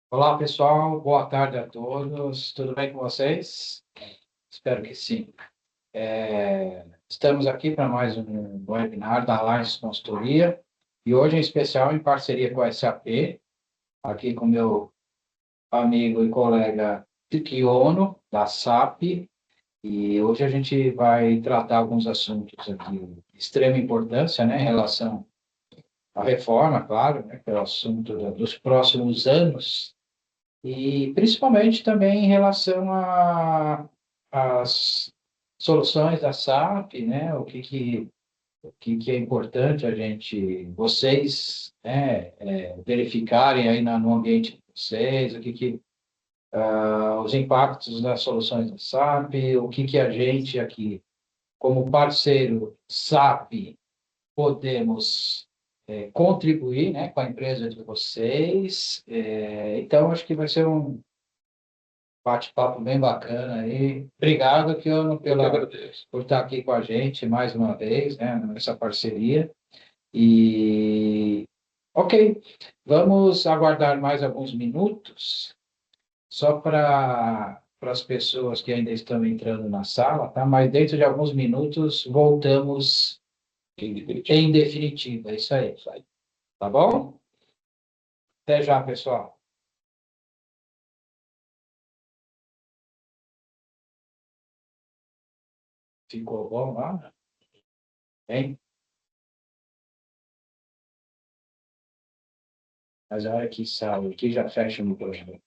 Olá, pessoal. Boa tarde a todos. Tudo bem com vocês? Espero que sim. Estamos aqui para mais um webinar da Alliance Consultoria e hoje, em especial, em parceria com a SAP, aqui com meu amigo e colega Tiki Ono, da SAP, e hoje a gente vai tratar alguns assuntos aqui de extrema importância, né, em relação à reforma, claro, né, que é o assunto dos próximos anos. E principalmente também em relação às soluções da SAP, né? O que é importante a gente, vocês, né, verificarem aí no ambiente de vocês, os impactos das soluções da SAP, o que a gente aqui, como parceiro SAP, podemos contribuir, né, com a empresa de vocês. Então, acho que vai ser um bate-papo bem bacana aí. Obrigado, Kiano, Eu que agradeço. por estar aqui com a gente mais uma vez, né, nessa parceria. E, ok, vamos aguardar mais alguns minutos, só para as pessoas que ainda estão entrando na sala, tá? Mas dentro de alguns minutos voltamos Em definitivo. em definitiva. É isso aí, tá bom? Até já, pessoal. Ficou bom lá? Hein? Mas a hora que sai, aqui já fecha o microfone.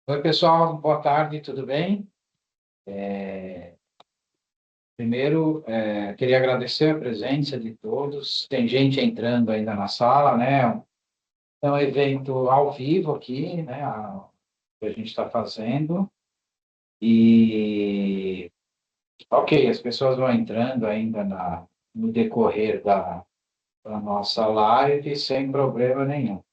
Oi, pessoal, boa tarde, tudo bem? Primeiro, queria agradecer a presença de todos. Tem gente entrando ainda na sala, né? É um evento ao vivo aqui, né? Que a gente está fazendo. E, ok, as pessoas vão entrando ainda no decorrer da nossa live sem problema nenhum.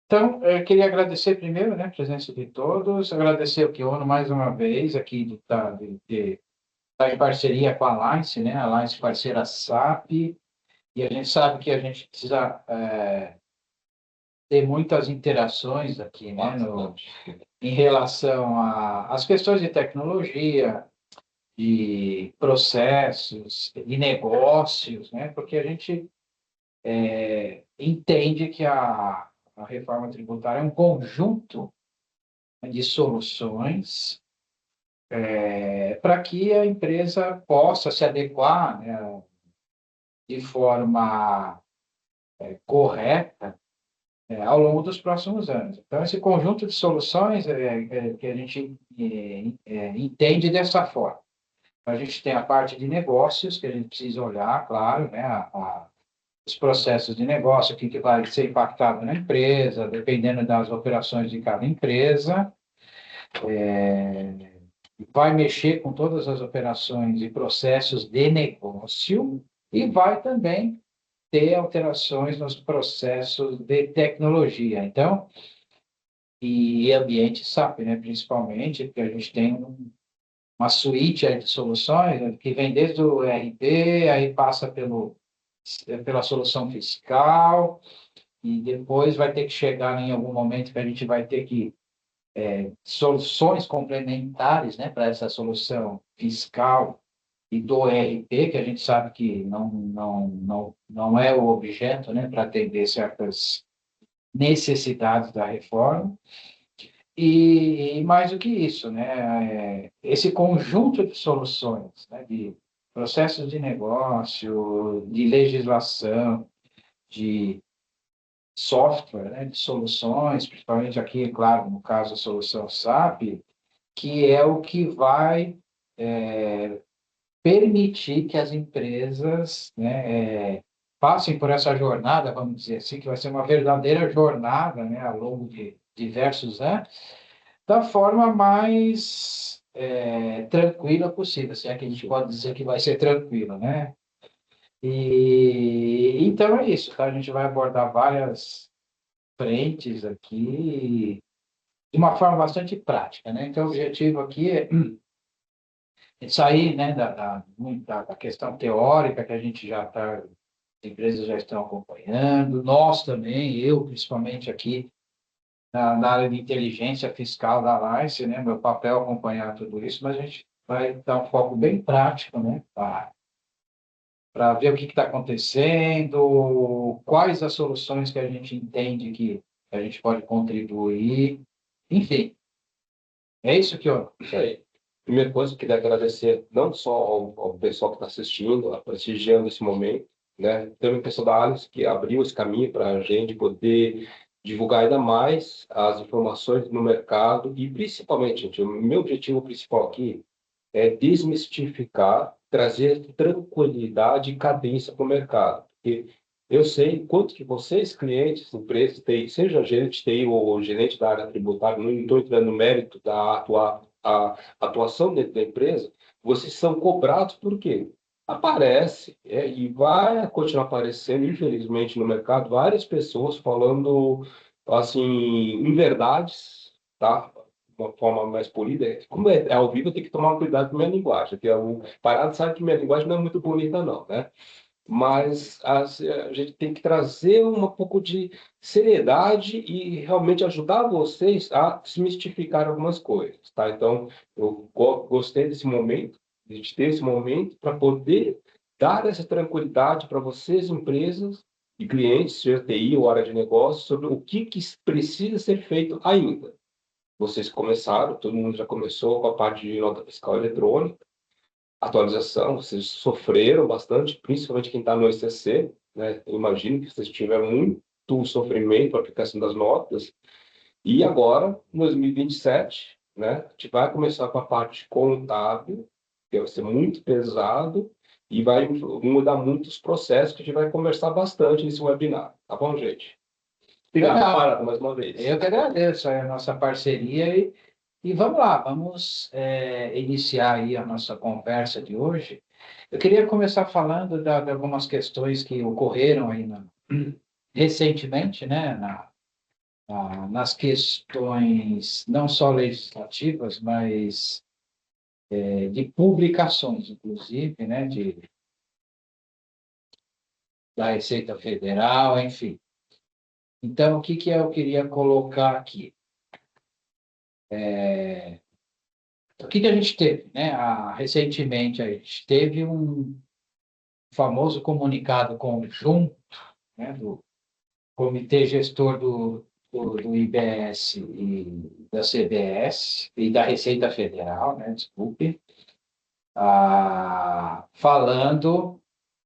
Então, eu queria agradecer primeiro, né, a presença de todos, agradecer o Kiono mais uma vez aqui de está em parceria com a Alliance, né? A Alliance parceira SAP, e a gente sabe que a gente precisa ter muitas interações aqui, né? Em relação às questões de tecnologia, de processos, de negócios, né? Porque a gente entende que a reforma tributária é um conjunto de soluções para que a empresa possa se adequar, né, de forma correta ao longo dos próximos anos. Então, esse conjunto de soluções que a gente entende dessa forma. A gente tem a parte de negócios, que a gente precisa olhar, claro, né, os processos de negócio, o que vai ser impactado na empresa, dependendo das operações de cada empresa, vai mexer com todas as operações e processos de negócio e vai também ter alterações nos processos de tecnologia. Então, e ambiente SAP, né, principalmente, porque a gente tem uma suíte de soluções, né, que vem desde o ERP, aí passa pela solução fiscal, e depois vai ter que chegar em algum momento que a gente vai ter que soluções complementares, né, para essa solução fiscal e do ERP, que a gente sabe que não é o objeto, né, para atender certas necessidades da reforma. E mais do que isso, né, esse conjunto de soluções, né, de processos de negócio, de legislação, de software, né, de soluções, principalmente aqui, claro, no caso a solução SAP, que é o que vai permitir que as empresas, né, passem por essa jornada, vamos dizer assim, que vai ser uma verdadeira jornada, né, ao longo de diversos anos, da forma mais tranquila possível, se é que a gente pode dizer que vai ser tranquila, né? E então é isso, tá? A gente vai abordar várias frentes aqui de uma forma bastante prática, né? Então, o objetivo aqui é sair, né, da questão teórica que a gente já está, as empresas já estão acompanhando, nós também, eu principalmente aqui na área de inteligência fiscal da Lice, né, meu papel é acompanhar tudo isso, mas a gente vai dar um foco bem prático, né, para ver o que está acontecendo, quais as soluções que a gente entende que a gente pode contribuir, enfim, é isso que eu... Isso aí. Primeira coisa, eu queria agradecer não só ao pessoal que está assistindo, prestigiando esse momento, né? Também o pessoal da Alice que abriu esse caminho para a gente poder divulgar ainda mais as informações no mercado e, principalmente, gente, o meu objetivo principal aqui é desmistificar, trazer tranquilidade e cadência para o mercado. Porque eu sei quanto que vocês, clientes, empresas, TI, seja gerente de TI ou gerente da área tributária, não estou entrando no mérito da a atuação dentro da empresa, vocês são cobrados por quê? Aparece e vai continuar aparecendo, infelizmente, no mercado, várias pessoas falando assim, inverdades, tá? Uma forma mais polida. Como é ao vivo, eu tenho que tomar cuidado com a minha linguagem, porque o parado sabe que minha linguagem não é muito bonita, não, né? Mas a gente tem que trazer um pouco de seriedade e realmente ajudar vocês a desmistificar algumas coisas, tá? Então, eu gostei desse momento, de ter esse momento para poder dar essa tranquilidade para vocês, empresas e clientes, seja TI ou área de negócio, sobre o que precisa ser feito ainda. Vocês começaram, todo mundo já começou com a parte de nota fiscal eletrônica, atualização, vocês sofreram bastante, principalmente quem está no ECC, né? Eu imagino que vocês tiveram muito sofrimento para a aplicação das notas, E agora, em 2027, né, a gente vai começar com a parte contábil, que vai ser muito pesado, e vai mudar muitos processos que a gente vai conversar bastante nesse webinar. Tá bom, gente? Obrigado, Legal. Parada, mais uma vez. Eu que agradeço a nossa parceria e vamos lá, vamos iniciar aí a nossa conversa de hoje. Eu queria começar falando de algumas questões que ocorreram aí recentemente, né, nas questões não só legislativas, mas de publicações, inclusive, né, da Receita Federal, enfim. Então, o que que eu queria colocar aqui? O que que a gente teve, né? Recentemente, a gente teve um famoso comunicado conjunto, né, do Comitê Gestor do IBS e da CBS e da Receita Federal, né, desculpe, falando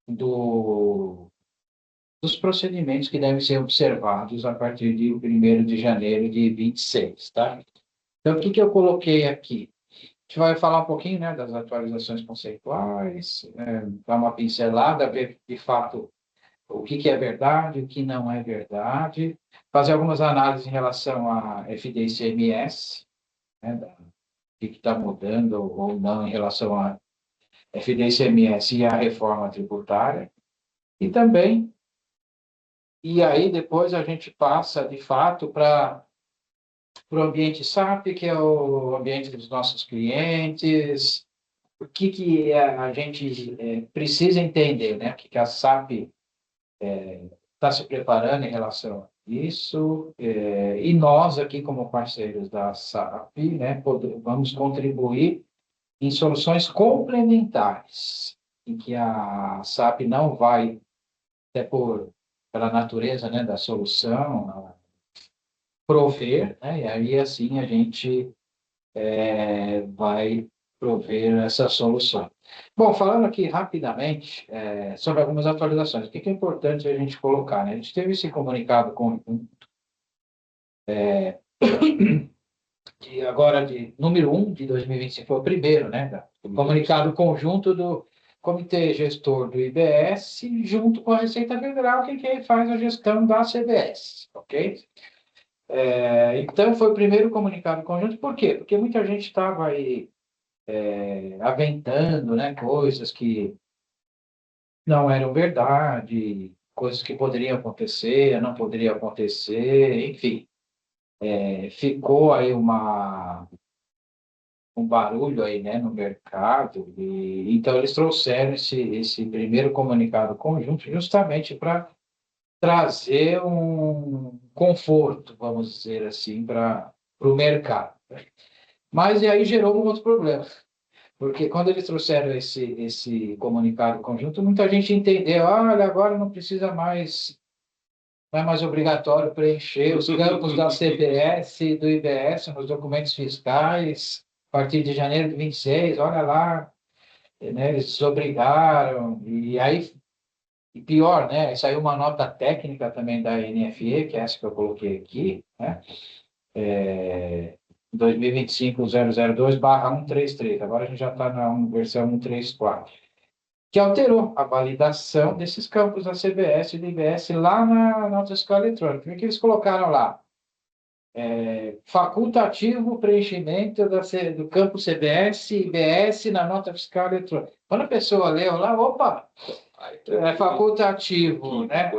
dos procedimentos que devem ser observados a partir de 1º de janeiro de 26, tá? Então, o que que eu coloquei aqui? A gente vai falar um pouquinho, né, das atualizações conceituais, dar uma pincelada, ver de fato o que que é verdade, o que não é verdade, fazer algumas análises em relação à FDIC-MS, né, o que está mudando ou não em relação à FDIC-MS e à reforma tributária, e também, e aí depois a gente passa de fato para o ambiente SAP, que é o ambiente dos nossos clientes, o que que a gente precisa entender, né? O que que a SAP está se preparando em relação a isso, e nós aqui como parceiros da SAP, né, vamos contribuir em soluções complementares, em que a SAP não vai, até pela natureza, né, da solução, prover, né, e aí assim a gente vai prover essa solução. Bom, falando aqui rapidamente sobre algumas atualizações, o que é importante a gente colocar, né? A gente teve esse comunicado agora de número 1 de 2025, foi o primeiro, né? Comunicado conjunto do Comitê Gestor do IBS junto com a Receita Federal, que é quem faz a gestão da CBS, ok? Então, foi o primeiro comunicado conjunto, por quê? Porque muita gente estava aí aventando, né, coisas que não eram verdade, coisas que poderiam acontecer, não poderiam acontecer, enfim, ficou aí um barulho aí, né, no mercado, e então eles trouxeram esse primeiro comunicado conjunto justamente para trazer um conforto, vamos dizer assim, para o mercado. Mas e aí gerou um outro problema. Porque quando eles trouxeram esse comunicado conjunto, muita gente entendeu, olha, agora não é mais obrigatório preencher os campos da CBS e do IBS nos documentos fiscais a partir de janeiro de 26, olha lá, né, eles desobrigaram, e aí, e pior, né, saiu uma nota técnica também da NFE, que é essa que eu coloquei aqui, né, 2025.002/133, agora a gente já está na versão 134, que alterou a validação desses campos da CBS e do IBS lá na nota fiscal eletrônica. O que eles colocaram lá? Facultativo preenchimento do campo CBS e IBS na nota fiscal eletrônica. Quando a pessoa leu lá, opa, é facultativo, né?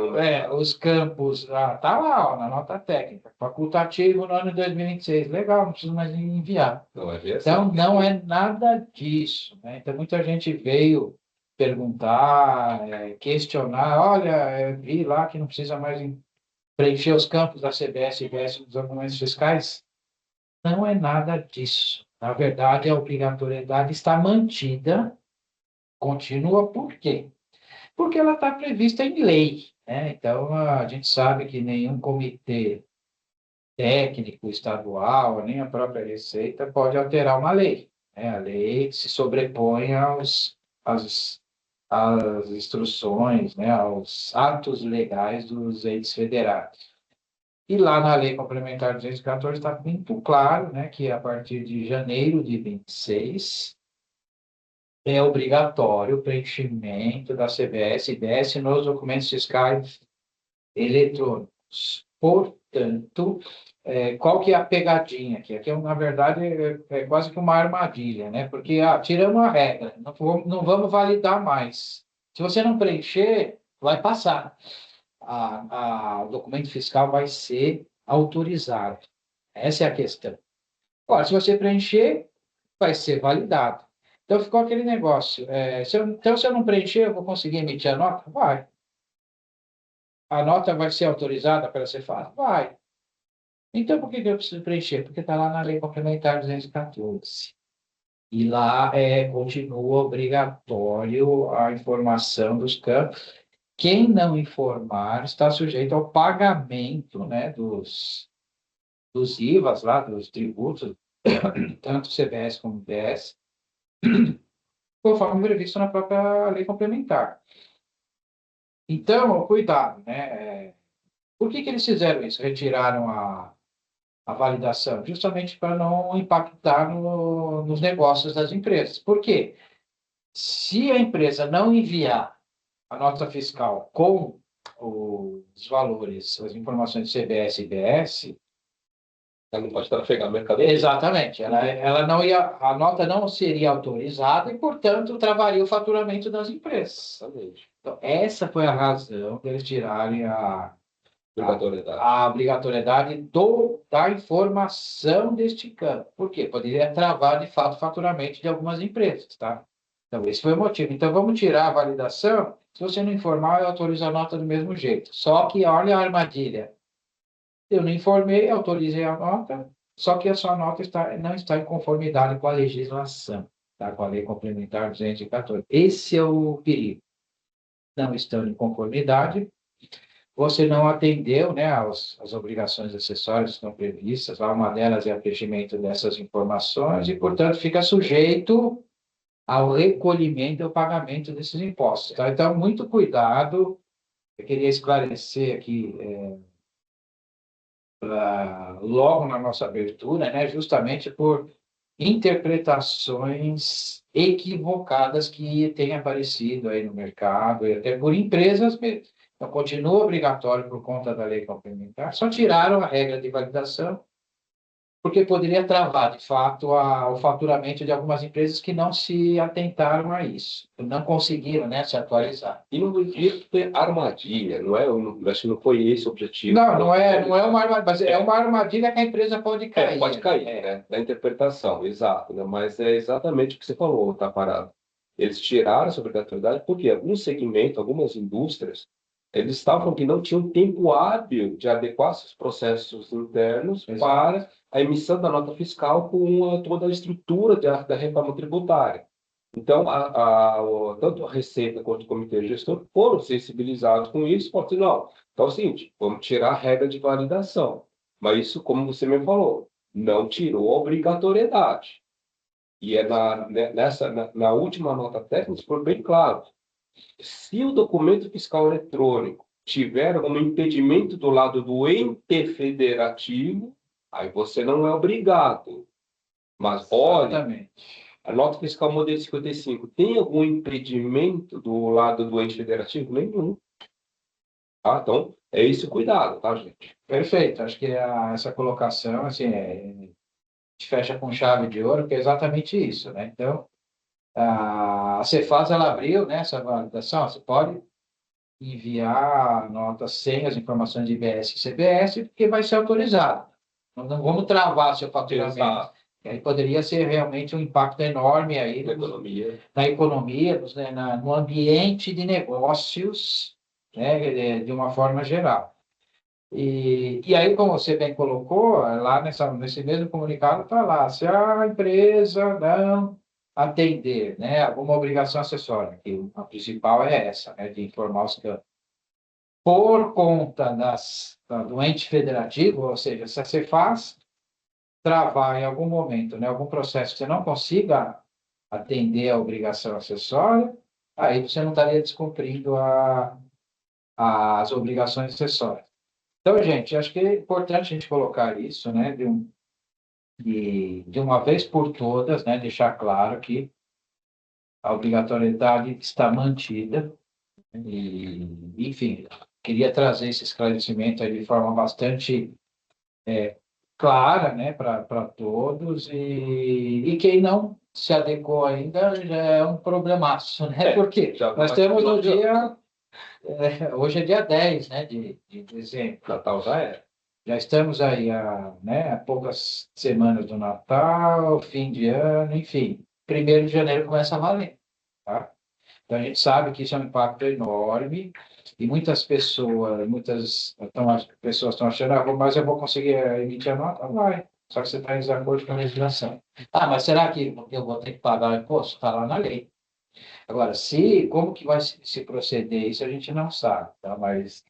Os campos, tá lá, ó, na nota técnica, facultativo no ano de 2026. Legal, não preciso mais enviar. Não é assim. Então, não é nada disso, né? Então, muita gente veio perguntar, questionar, olha, eu vi lá que não precisa mais preencher os campos da CBS e IBS nos documentos fiscais. Não é nada disso. Na verdade, a obrigatoriedade está mantida, continua por quê? Porque ela está prevista em lei, né? Então, a gente sabe que nenhum comitê técnico estadual, nem a própria Receita pode alterar uma lei, né? A lei se sobrepõe às instruções, né? Aos atos legais dos entes federados. E lá na Lei Complementar 214 está muito claro, né, que a partir de janeiro de 26 é obrigatório o preenchimento da CBS e IBS nos documentos fiscais eletrônicos. Portanto, qual que é a pegadinha aqui? Aqui, na verdade, é quase que uma armadilha, né? Porque tiramos a regra, não vamos validar mais. Se você não preencher, vai passar. O documento fiscal vai ser autorizado. Essa é a questão. Agora, se você preencher, vai ser validado. Então, ficou aquele negócio. Se eu não preencher, eu vou conseguir emitir a nota? Vai. A nota vai ser autorizada para ser feita? Vai. Então, por que eu preciso preencher? Porque está lá na Lei Complementar 214. E lá continua obrigatório a informação dos campos. Quem não informar está sujeito ao pagamento, né, dos IVAs lá, dos tributos, tanto CBS como IBS, conforme previsto na própria lei complementar. Então, cuidado, né? Por que eles fizeram isso? Retiraram a validação? Justamente para não impactar nos negócios das empresas. Por quê? Se a empresa não enviar a nota fiscal com os valores, as informações de CBS e IBS, Ela não pode trafegar mercadoria. exatamente, ela não ia, a nota não seria autorizada e, portanto, travaria o faturamento das empresas. Exatamente. Então, essa foi a razão deles tirarem Obrigatoriedade. a obrigatoriedade da informação deste campo. Por quê? Poderia travar, de fato, o faturamento de algumas empresas, tá? Então, esse foi o motivo. Então, vamos tirar a validação. Se você não informar, eu autorizo a nota do mesmo jeito. Só que, olha a armadilha. Eu não informei, autorizei a nota, só que a sua nota não está em conformidade com a legislação, tá? Com a Lei Complementar 214. Esse é o perigo. Não estão em conformidade, você não atendeu, né, às obrigações acessórias que estão previstas, lá uma delas é o preenchimento dessas informações e, portanto, fica sujeito ao recolhimento e ao pagamento desses impostos, tá? Então, muito cuidado. Eu queria esclarecer aqui, logo na nossa abertura, né, justamente por interpretações equivocadas que têm aparecido aí no mercado, e até por empresas mesmo. Então, continua obrigatório por conta da lei complementar, só tiraram a regra de validação, porque poderia travar, de fato, o faturamento de algumas empresas que não se atentaram a isso, não conseguiram, né, se atualizar. E não isso foi armadilha, não é? Eu acho que não foi esse o objetivo. Não é uma armadilha, mas é uma armadilha que a empresa pode cair. Pode cair, né? Da interpretação, exato, né? Mas é exatamente o que você falou, tá parado. Eles tiraram essa obrigatoriedade porque alguns segmentos, algumas indústrias, eles estavam que não tinham tempo hábil de adequar seus processos internos para a emissão da nota fiscal com toda a estrutura da reforma tributária. Então, tanto a Receita quanto o Comitê Gestor foram sensibilizados com isso, porque não, então é o seguinte, vamos tirar a regra de validação. Mas isso, como você me falou, não tirou a obrigatoriedade. E na última nota técnica, foi bem claro. Se o documento fiscal eletrônico tiver algum impedimento do lado do ente federativo, aí você não é obrigado. Mas olha, Exatamente. a nota fiscal modelo 55 tem algum impedimento do lado do ente federativo? Nenhum. Tá? Então, é esse o cuidado, tá, gente? Perfeito. Acho que essa colocação, assim, a gente fecha com chave de ouro, que é exatamente isso, né? Então, a Cefaz, ela abriu, né, essa validação. Você pode enviar a nota sem as informações de IBS e CBS, porque vai ser autorizado. Não vamos travar seu faturamento. Exato. E aí poderia ser realmente um impacto enorme aí na economia, né, no ambiente de negócios, né, de uma forma geral. E aí, como você bem colocou, lá nesse mesmo comunicado está lá, se a empresa não atender, né, alguma obrigação acessória, que a principal é essa, né, de informar os campos, por conta do ente federativo, ou seja, se você faz travar em algum momento, né, algum processo que você não consiga atender a obrigação acessória, aí você não estaria descumprindo as obrigações acessórias. Então, gente, acho que é importante a gente colocar isso, né, de uma vez por todas, né, deixar claro que a obrigatoriedade está mantida e, enfim, queria trazer esse esclarecimento aí de forma bastante clara, né, para todos e quem não se adequou ainda já é um problemaço, né? Porque nós temos o dia, hoje é dia 10, né, de dezembro. Natal já é. Já estamos aí a poucas semanas do Natal, fim de ano, enfim. 1º de janeiro começa a valer, tá? Então, a gente sabe que isso é um impacto enorme e pessoas estão achando, mas eu vou conseguir emitir a nota? Vai. Só que você está em desacordo com a legislação. Ah, mas será que eu vou ter que pagar o imposto? Está lá na lei. Agora, como que vai se proceder isso, a gente não sabe, tá? Mas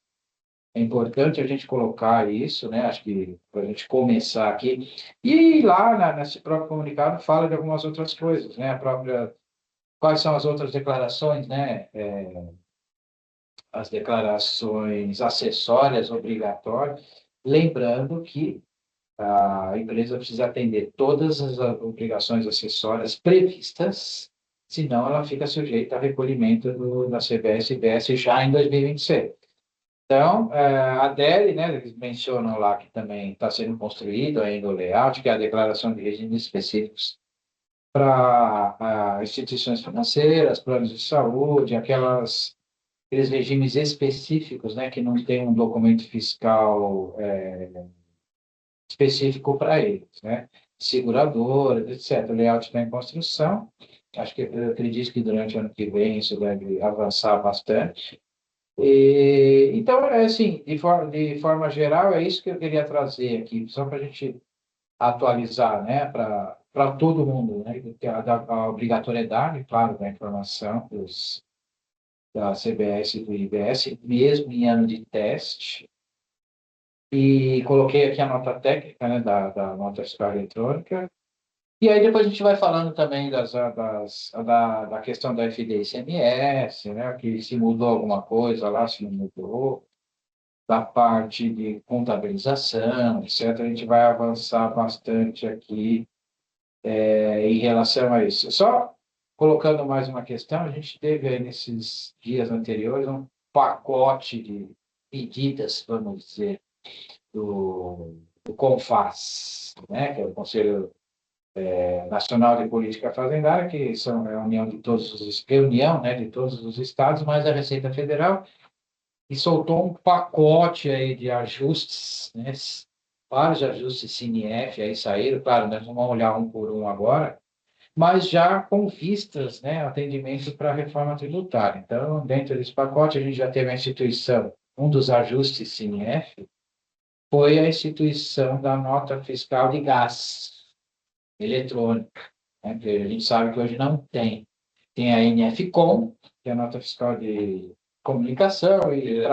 é importante a gente colocar isso, né? Acho que para a gente começar aqui. E lá nesse próprio comunicado fala de algumas outras coisas, né? Quais são as outras declarações, né? As declarações acessórias obrigatórias, lembrando que a empresa precisa atender todas as obrigações acessórias previstas, senão ela fica sujeita a recolhimento da CBS e BS já em 2026. Então, a DELE, né, eles mencionam lá que também está sendo construído ainda o layout, que é a declaração de regimes específicos para instituições financeiras, planos de saúde, aqueles regimes específicos, né, que não tem um documento fiscal específico para eles, né, seguradoras, etc. O layout está em construção. Acho que eu acredito que durante o ano que vem isso deve avançar bastante. Então, assim, de forma geral, é isso que eu queria trazer aqui, só para a gente atualizar, né, para todo mundo, né, que a obrigatoriedade, claro, da informação da CBS e do IBS, mesmo em ano de teste, e coloquei aqui a nota técnica, né, da nota fiscal eletrônica, e aí depois a gente vai falando também da questão da FD e ICMS, né, que se mudou alguma coisa lá, se não mudou, da parte de contabilização, etc. A gente vai avançar bastante aqui em relação a isso. Só colocando mais uma questão, a gente teve aí nesses dias anteriores um pacote de medidas, vamos dizer, do CONFAS, né, que é o Conselho Nacional de Política Fazendária, que são a união reunião, né, de todos os estados, mais a Receita Federal, e soltou um pacote aí de ajustes, né? Vários ajustes CNF aí saíram, claro, nós não vamos olhar um por um agora, mas já com vistas, né, atendimento para a reforma tributária. Então, dentro desse pacote, a gente já teve a instituição, um dos ajustes CNF foi a instituição da nota fiscal de gás eletrônica, né, que a gente sabe que hoje não tem. Tem a NFCom, que é a nota fiscal de comunicação e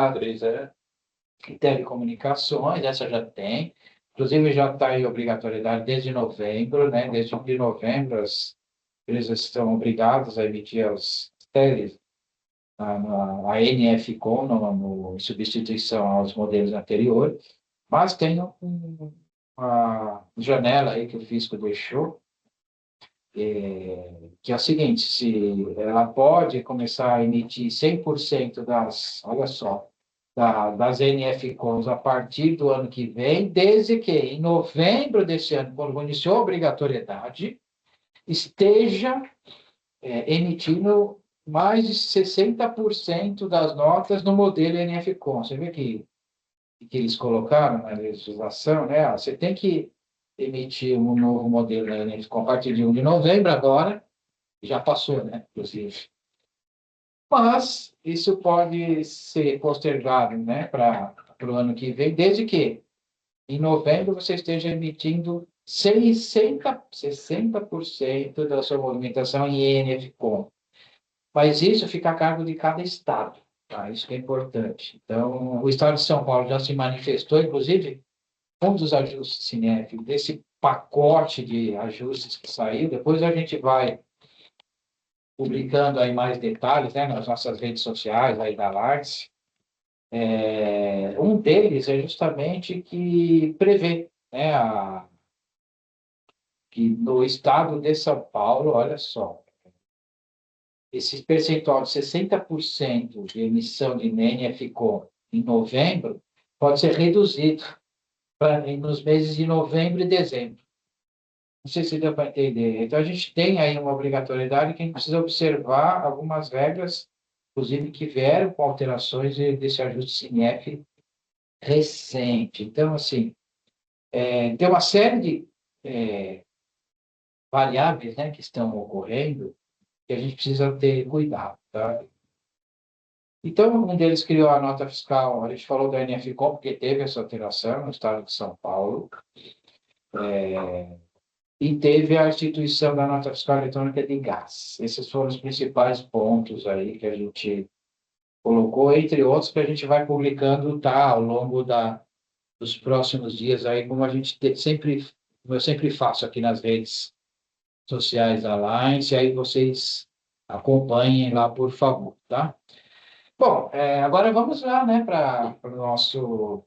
telecomunicações, essa já tem. Inclusive, já está em obrigatoriedade desde novembro, né? Desde de novembro, as empresas estão obrigadas a emitir as teles, a NFCom, em substituição aos modelos anteriores, mas tem uma janela aí que o fisco deixou, que é o seguinte, se ela pode começar a emitir 100% olha só, das NFCONs a partir do ano que vem, desde que em novembro desse ano, quando iniciou a obrigatoriedade, esteja emitindo mais de 60% das notas no modelo NFCON. Você vê que eles colocaram na legislação, né? Você tem que emitir um novo modelo da NFCON a partir de 1 de novembro agora, já passou, né? Inclusive. Mas isso pode ser postergado, né, para o ano que vem, desde que em novembro você esteja emitindo 60% da sua movimentação em NFCOM. Mas isso fica a cargo de cada estado, tá? Isso que é importante. Então, o estado de São Paulo já se manifestou, inclusive, um dos ajustes CINEF, desse pacote de ajustes que saiu, depois a gente vai publicando aí mais detalhes, né, nas nossas redes sociais, aí da Largs, Um deles é justamente que prevê, né, que no estado de São Paulo, olha só, esse percentual de 60% de emissão de NFCO em novembro pode ser reduzido nos meses de novembro e dezembro. Não sei se deu para entender. Então, a gente tem aí uma obrigatoriedade que a gente precisa observar algumas regras, inclusive que vieram com alterações desse ajuste SINEF recente. Então, assim, tem uma série de variáveis, né, que estão ocorrendo que a gente precisa ter cuidado, tá? Então, um deles criou a nota fiscal, a gente falou da NFCom, porque teve essa alteração no estado de São Paulo, e teve a instituição da nota fiscal eletrônica de gás. Esses foram os principais pontos aí que a gente colocou, entre outros que a gente vai publicando, tá, ao longo dos próximos dias aí, como a gente sempre, como eu sempre faço aqui nas redes sociais da Alliance, aí vocês acompanhem lá, por favor, tá? Bom, agora vamos lá, né, para o nosso.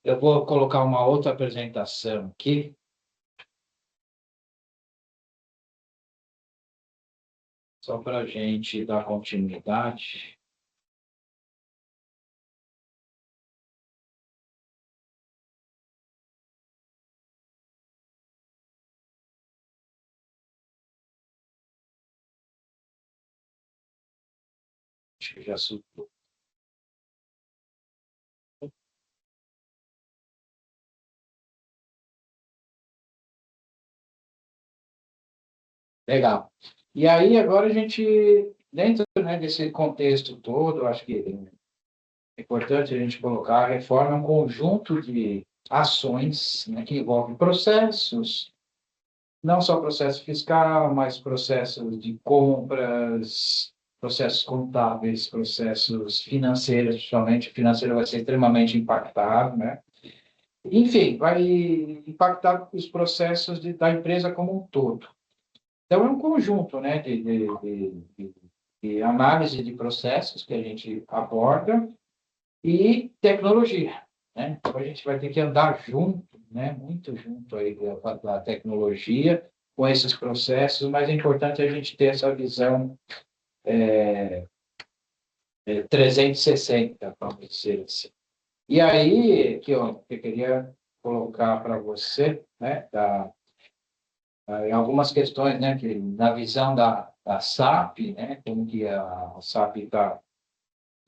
Eu vou colocar uma outra apresentação aqui, só para a gente dar continuidade. Acho que já subiu. Legal. E aí, agora a gente, dentro, né, desse contexto todo, acho que é importante a gente colocar a reforma é um conjunto de ações, né, que envolvem processos, não só processo fiscal, mas processos de compras, processos contábeis, processos financeiros, principalmente o financeiro vai ser extremamente impactado, né? Enfim, vai impactar os processos da empresa como um todo. Então, é um conjunto, né, de análise de processos que a gente aborda e tecnologia, né? Então, a gente vai ter que andar junto, né, muito junto aí da tecnologia com esses processos, mas é importante a gente ter essa visão 360, vamos dizer assim. E aí, que eu queria colocar para você, né, em algumas questões, né, que na visão da SAP, né, como que a SAP está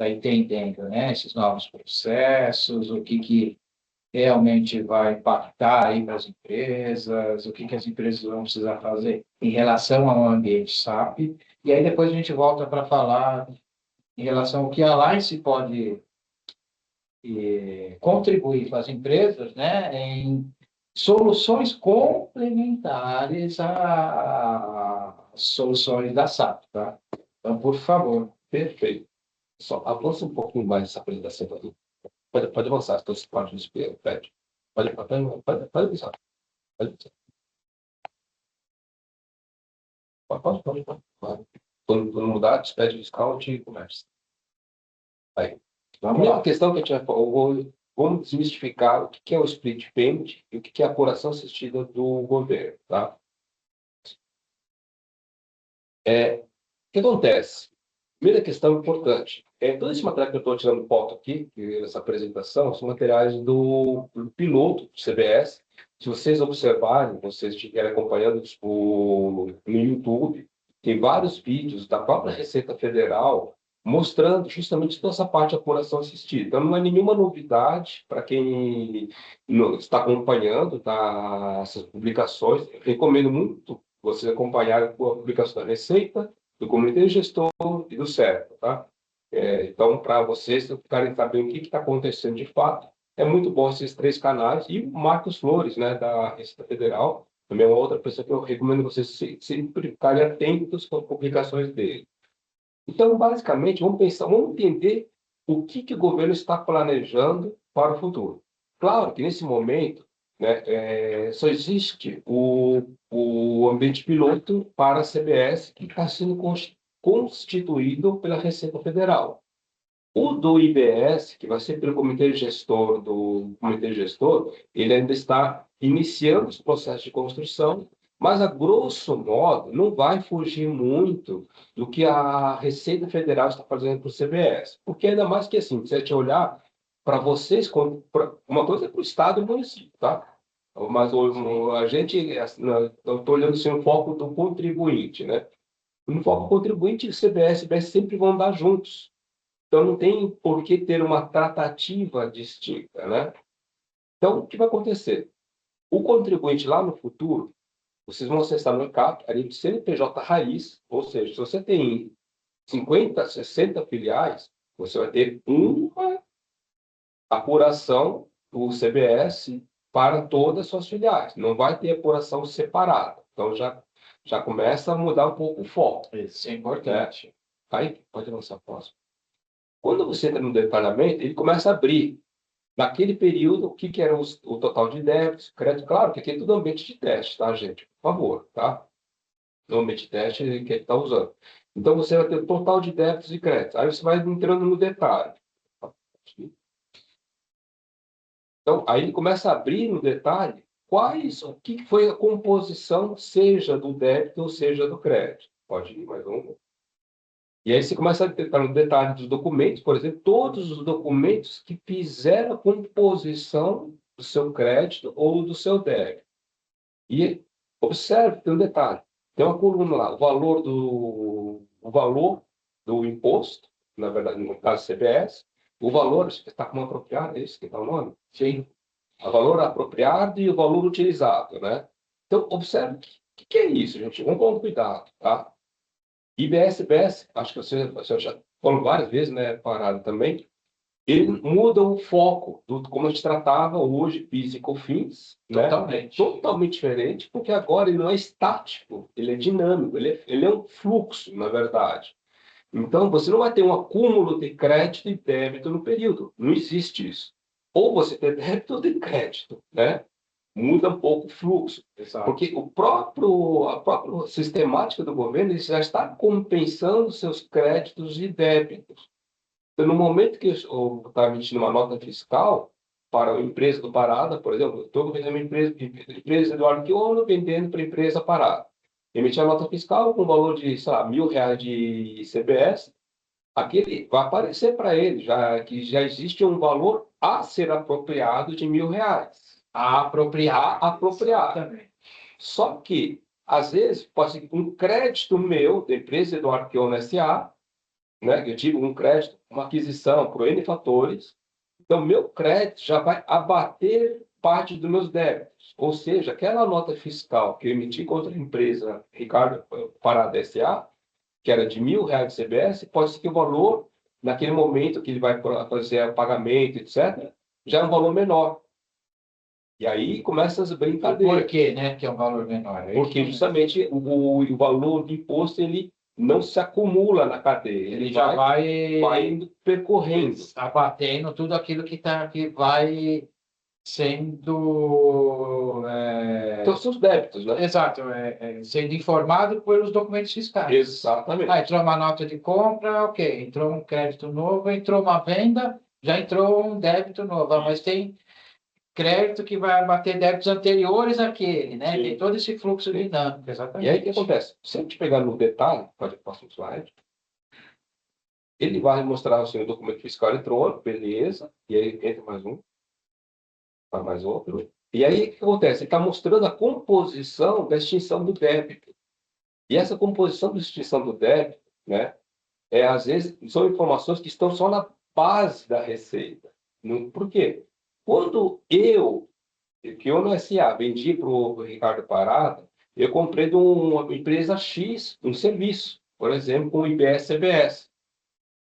entendendo, né, esses novos processos, o que realmente vai impactar aí para as empresas, o que as empresas vão precisar fazer em relação ao ambiente SAP, e aí depois a gente volta para falar em relação ao que a Alliance pode contribuir com as empresas, né, em soluções complementares às soluções da SAP, tá? Então, por favor. Perfeito. Só avança um pouquinho mais essa apresentação aí. Pode avançar, então você pode responder, pede. Pode avançar. Pode avançar. Pode. Quando mudar, despede o scout e conversa. Aí. A Vamos primeira lá. questão que a gente vai vamos desmistificar o que é o split payment e o que é a apuração assistida do governo, tá? O que acontece? Primeira questão importante. Todo esse material que eu estou tirando foto aqui, essa apresentação, são materiais do piloto do CBS. Se vocês observarem, vocês estiverem acompanhando no YouTube, tem vários vídeos da própria Receita Federal mostrando justamente toda essa parte de apuração assistida. Então, não é nenhuma novidade para quem está acompanhando, tá, essas publicações. Eu recomendo muito vocês acompanharem a publicação da Receita, do Comitê Gestor e do CERF, tá? Então, para vocês ficarem sabendo o que está acontecendo de fato, é muito bom esses três canais. E o Marcos Flores, né, da Receita Federal, também é uma outra pessoa que eu recomendo vocês sempre ficarem atentos com as publicações dele. Então, basicamente, vamos entender o que o governo está planejando para o futuro. Claro que, nesse momento, né, só existe o ambiente piloto para a CBS, que está sendo constituído pela Receita Federal. O do IBS, que vai ser pelo comitê gestor do comitê gestor, ele ainda está iniciando os processos de construção, mas a grosso modo não vai fugir muito do que a Receita Federal está fazendo para o CBS, porque ainda mais que assim, se a gente olhar para vocês, uma coisa é para o Estado e o município, tá? Mas a gente, assim, eu estou olhando assim, o foco do contribuinte, né? No foco contribuinte, o CBS e o IBS sempre vão andar juntos. Então, não tem por que ter uma tratativa distinta, né? Então, o que vai acontecer? O contribuinte lá no futuro, vocês vão acessar no ECAP, ali de CNPJ raiz, ou seja, se você tem 50, 60 filiais, você vai ter uma apuração do CBS para todas as suas filiais. Não vai ter apuração separada. Então, já começa a mudar um pouco o foco. Isso é importante. Né? Aí, pode lançar a próxima. Quando você entra no detalhamento, ele começa a abrir. Naquele período, o que era o total de débitos, crédito? Claro que aqui é tudo ambiente de teste, tá, gente? Por favor, tá? No ambiente de teste que ele está usando. Então, você vai ter o total de débitos e créditos. Aí você vai entrando no detalhe. Então, aí ele começa a abrir no detalhe o que foi a composição, seja do débito ou seja do crédito. Pode ir mais um. E aí você começa a entrar no detalhe dos documentos, por exemplo, todos os documentos que fizeram a composição do seu crédito ou do seu débito. E observe, tem um detalhe. Tem uma coluna lá, o valor do imposto, na verdade, no caso CBS, o valor, está como apropriado, é isso que está o nome? Sim. O valor apropriado e o valor utilizado, né? Então, observe o que é isso, gente. Vamos com cuidado, tá? IBS, BS, acho que você já falou várias vezes, né, Parado também, ele muda o foco do como a gente tratava hoje, PIS e COFINS, né? Totalmente. Totalmente diferente, porque agora ele não é estático, ele é dinâmico, ele é um fluxo, na verdade. Então, você não vai ter um acúmulo de crédito e débito no período, não existe isso. Ou você tem débito ou tem crédito, né? Muda um pouco o fluxo. Exato. Porque a própria sistemática do governo ele já está compensando seus créditos e débitos. Então, no momento que eu está emitindo uma nota fiscal para a empresa do Parada, por exemplo, estou vendendo uma empresa Eduardo Quiono vendendo para a empresa Parada. Emitir a nota fiscal com valor de, sei lá, R$ 1.000 de CBS, aquele vai aparecer para ele já que já existe um valor a ser apropriado de R$ 1.000. A apropriar. Apropriar. Só que, às vezes, pode ser um crédito meu, da empresa Eduardo Quiono S.A., né, que eu tive um crédito, uma aquisição por N fatores, então meu crédito já vai abater parte dos meus débitos. Ou seja, aquela nota fiscal que eu emiti contra a empresa Ricardo Parada S.A., que era de R$ 1.000 de CBS, pode ser que o valor, naquele momento que ele vai fazer o pagamento, etc., já é um valor menor. E aí começam as brincadeiras. Por quê, né? Que é um valor menor. Porque justamente o valor do imposto ele não se acumula na cadeia, Ele já vai indo percorrendo. abatendo tudo aquilo que vai sendo. Então, são os débitos, né? Exato, sendo informado pelos documentos fiscais. Exatamente. Entrou uma nota de compra, ok. Entrou um crédito novo, entrou uma venda, já entrou um débito novo. Mas tem crédito que vai abater débitos anteriores àquele, né? Sim. Tem todo esse fluxo dinâmico, exatamente. E aí o que acontece? Se a gente pegar no detalhe, pode ir para o próximo slide, ele vai mostrar assim, o documento fiscal eletrônico, beleza, e aí entra mais um, para mais outro. E aí o que acontece? Ele está mostrando a composição da extinção do débito. E essa composição da extinção do débito, né, às vezes, são informações que estão só na base da receita. Por quê? Quando que eu no SA vendi para o Ricardo Parada, eu comprei de uma empresa X um serviço, por exemplo, com o IBS-CBS.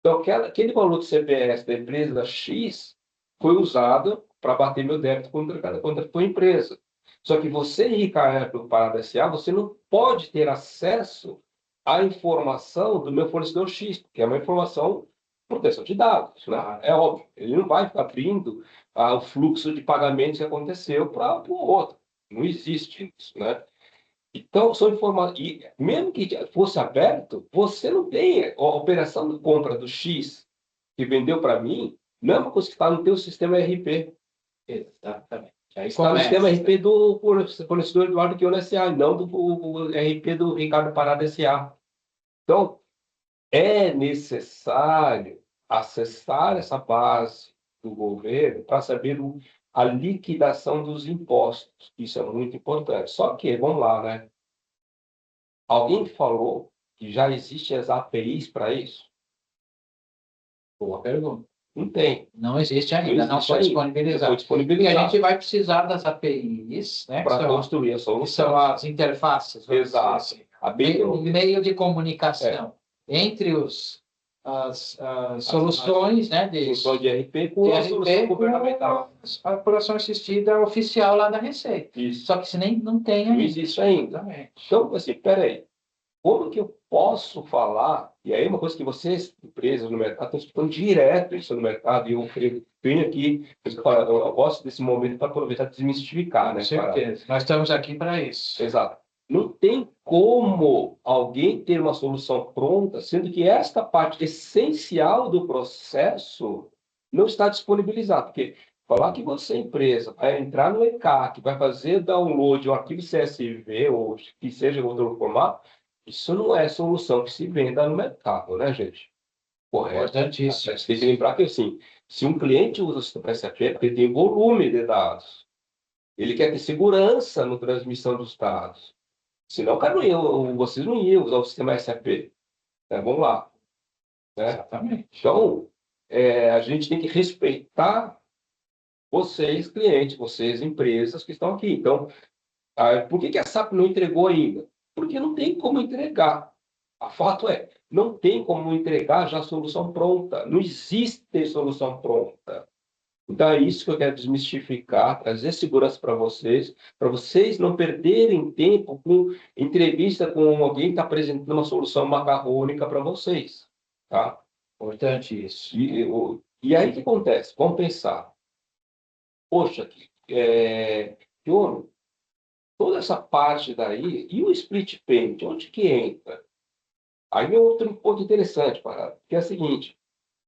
Então, aquele valor de CBS da empresa X foi usado para bater meu débito contra a empresa. Só que você, Ricardo Parada SA, você não pode ter acesso à informação do meu fornecedor X, porque é uma informação proteção de dados, né? É óbvio, ele não vai ficar abrindo o fluxo de pagamentos que aconteceu para o outro. Não existe isso, né? Então, são informações. E mesmo que fosse aberto, você não tem a operação de compra do X que vendeu para mim, não é uma coisa que está no teu sistema RP. Exatamente. Aí Está no começa. sistema RP do fornecedor Eduardo Quiona S.A., e não do RP do Ricardo Parada S.A. Então, é necessário acessar essa base do governo para saber a liquidação dos impostos. Isso é muito importante. Só que, vamos lá, né? Alguém falou que já existem as APIs para isso? Boa pergunta. Não tem. Não existe ainda, não existe foi ainda. disponibilizado. Foi disponibilizado. E a gente vai precisar das APIs, né, para construir a que solução. são as interfaces, vamos dizer Exato. assim. A API O meio de comunicação entre as soluções, né, solução de RP com de a RP solução com governamental. a apuração assistida oficial lá da Receita. Isso. Só que isso nem não tem Não ainda. existe ainda. Exatamente. Então, assim, peraí. Como que eu posso falar? E aí, uma coisa que vocês, empresas no mercado, estão escutando direto isso no mercado, e eu venho aqui, eu gosto desse momento para aproveitar e desmistificar, né? Com certeza. Nós estamos aqui para isso. Exato. Não tem como alguém ter uma solução pronta, sendo que esta parte essencial do processo não está disponibilizada. Porque falar que você, empresa, vai entrar no ECAC, vai fazer download de um arquivo CSV ou que seja outro formato, isso não é solução que se venda no mercado, né, gente? Correto. Importantíssimo. Você tem que lembrar que, assim, se um cliente usa o sistema SAP, ele tem volume de dados. Ele quer ter segurança na transmissão dos dados. Senão, cara, vocês não iam usar o sistema SAP. Né? Vamos lá. Né? Exatamente. Então, a gente tem que respeitar vocês, clientes, vocês, empresas que estão aqui. Então, por que a SAP não entregou ainda? Porque não tem como entregar. O fato é, não tem como entregar já a solução pronta. Não existe solução pronta. Então, é isso que eu quero desmistificar, trazer segurança para vocês não perderem tempo com entrevista com alguém que está apresentando uma solução macarrônica para vocês. Tá? Importante isso. E aí o que acontece? Vamos pensar. Poxa, João, toda essa parte daí, e o split payment, onde que entra? Aí vem outro ponto interessante, que é o seguinte,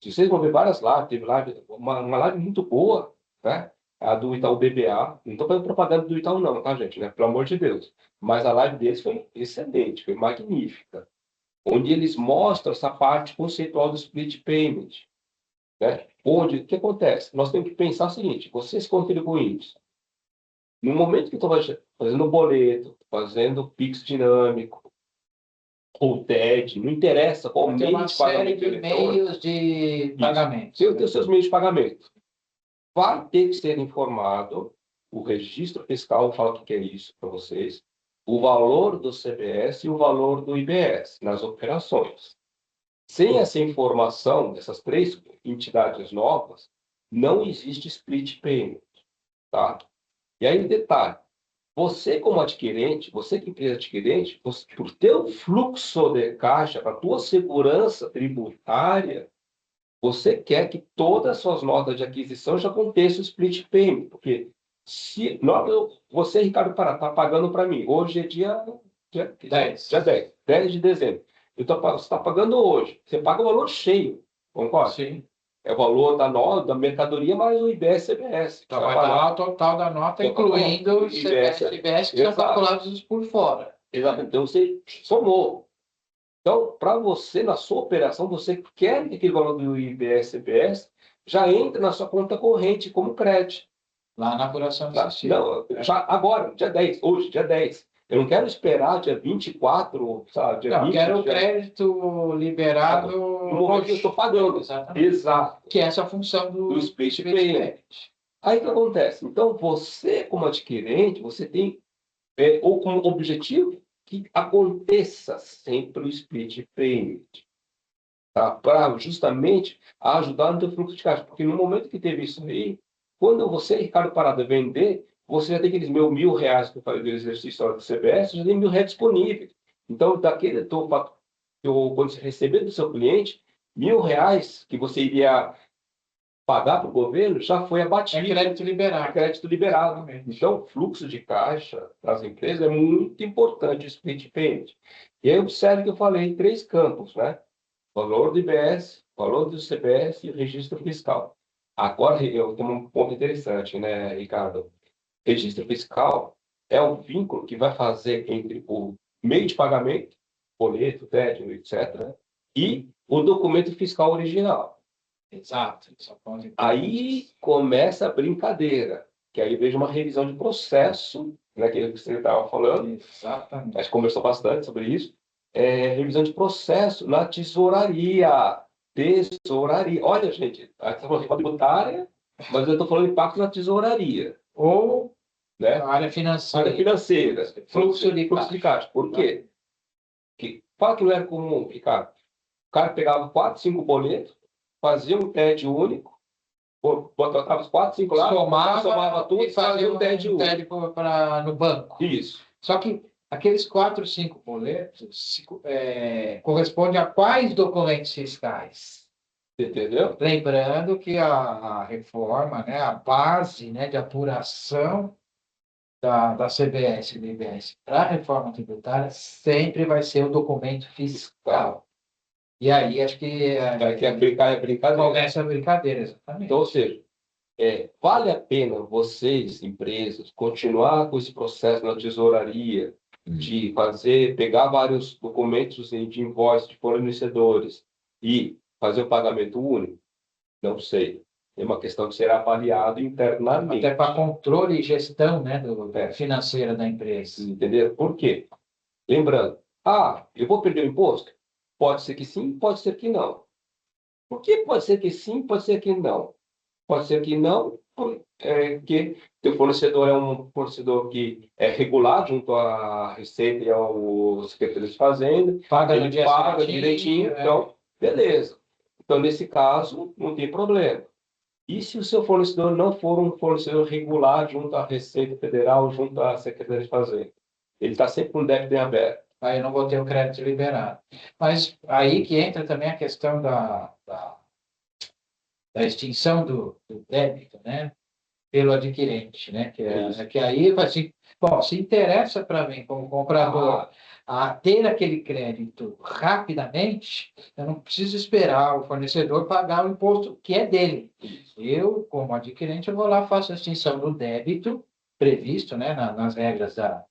se vocês vão ver várias lives, teve uma live muito boa, né? A do Itaú BBA. Não estou fazendo propaganda do Itaú, não, tá, gente? Né? Pelo amor de Deus. Mas a live deles foi excelente, foi magnífica. Onde eles mostram essa parte conceitual do split payment. Né? Onde, o que acontece? Nós temos que pensar o seguinte: vocês contribuintes, no momento que estão fazendo boleto, fazendo Pix dinâmico, ou TED, não interessa qual Tem meio uma de série pagamento de eletrônico. meios de pagamento. Tem os seus meios de pagamento. Vai ter que ser informado, o registro fiscal fala o que é isso para vocês, o valor do CBS e o valor do IBS nas operações. Sem essa informação dessas três entidades novas, não existe split payment. Tá? E aí, detalhe, você como adquirente, você que empresa adquirente, por ter o fluxo de caixa, para a tua segurança tributária, você quer que todas as suas notas de aquisição já aconteça o split payment, porque se você, Ricardo Pará, está pagando para mim, hoje é dia 10 de dezembro, você está pagando hoje, você paga o valor cheio, concorda? Sim. É o valor da nota, da mercadoria, mais o IBS e CBS. Então, vai dar lá o total da nota, incluindo o CBS e IBS, que são calculados por fora. Exatamente. Então, você somou. Então, para você, na sua operação, você quer que aquele valor do IBS e CBS já entre na sua conta corrente como crédito. Lá na apuração assistida. Não, já agora, dia 10, hoje, dia 10. Eu não quero esperar dia 24, sabe, dia 20. Eu quero o crédito liberado no momento que eu estou pagando. Exatamente. Exato. Que é essa função do split payment. Aí o que acontece? Então, você, como adquirente, você tem ou como objetivo que aconteça sempre o split payment, tá? Para justamente ajudar no teu fluxo de caixa. Porque no momento que teve isso aí, quando você, Ricardo Parada, vender, você já tem aqueles R$ 1.000 que eu falei do exercício do CBS, já tem R$ 1.000 disponíveis. Então, quando você receber do seu cliente, R$ 1.000 que você iria pagar para o governo já foi abatido. É crédito liberado. É crédito liberado. Então, o fluxo de caixa das empresas é muito importante o split payment. E aí, observe que eu falei em 3 campos, né? valor do IBS, valor do CBS e o registro fiscal. Agora, eu tenho um ponto interessante, né, Ricardo? Registro fiscal é o vínculo que vai fazer entre o meio de pagamento, boleto, crédito, etc., e o documento fiscal original. Exato. Só pode... Aí começa a brincadeira, que aí vejo uma revisão de processo, né, que você estava falando, Exatamente. a gente conversou bastante sobre isso, revisão de processo na tesouraria. Tesouraria. Olha, gente, a gente está falando de tributária, mas eu estou falando de impacto na tesouraria. Ou Né? a área financeira. Área financeira. Fluxo de caixa. Por quê? Porque, fala que não era comum, Ricardo. O cara pegava 4, 5 boletos, fazia um TED único, botava os 4, 5 lá, somava tudo e fazia um TED único. no banco. Isso. Só que aqueles 4, 5 boletos correspondem a quais documentos fiscais? Entendeu? Lembrando que a reforma, né, a base, né, de apuração da CBS e do IBS para a reforma tributária sempre vai ser o documento fiscal. E aí acho que brincadeira. começa a brincadeira, exatamente. Então, ou seja, vale a pena vocês, empresas, continuar com esse processo na tesouraria de pegar vários documentos de invoice de fornecedores e fazer o pagamento único? Não sei. É uma questão que será avaliada internamente. Até para controle e gestão, né, financeira da empresa. Entendeu? Por quê? Lembrando, eu vou perder o imposto? Pode ser que sim, pode ser que não. Por que pode ser que sim, pode ser que não? Pode ser que não, porque teu fornecedor é um fornecedor que é regular junto à Receita e ao Secretaria de Fazenda, ele paga direitinho, então, beleza. Então, nesse caso, não tem problema. E se o seu fornecedor não for um fornecedor regular junto à Receita Federal, junto à Secretaria de Fazenda? Ele está sempre com o débito em aberto. Aí eu não vou ter o crédito liberado. Mas aí que entra também a questão da extinção do débito, né, pelo adquirente, né, que aí vai se... Bom, se interessa para mim, como comprador, a ter aquele crédito rapidamente, eu não preciso esperar o fornecedor pagar o imposto que é dele. Eu, como adquirente, eu vou lá, faço a extinção do débito previsto, né, nas regras da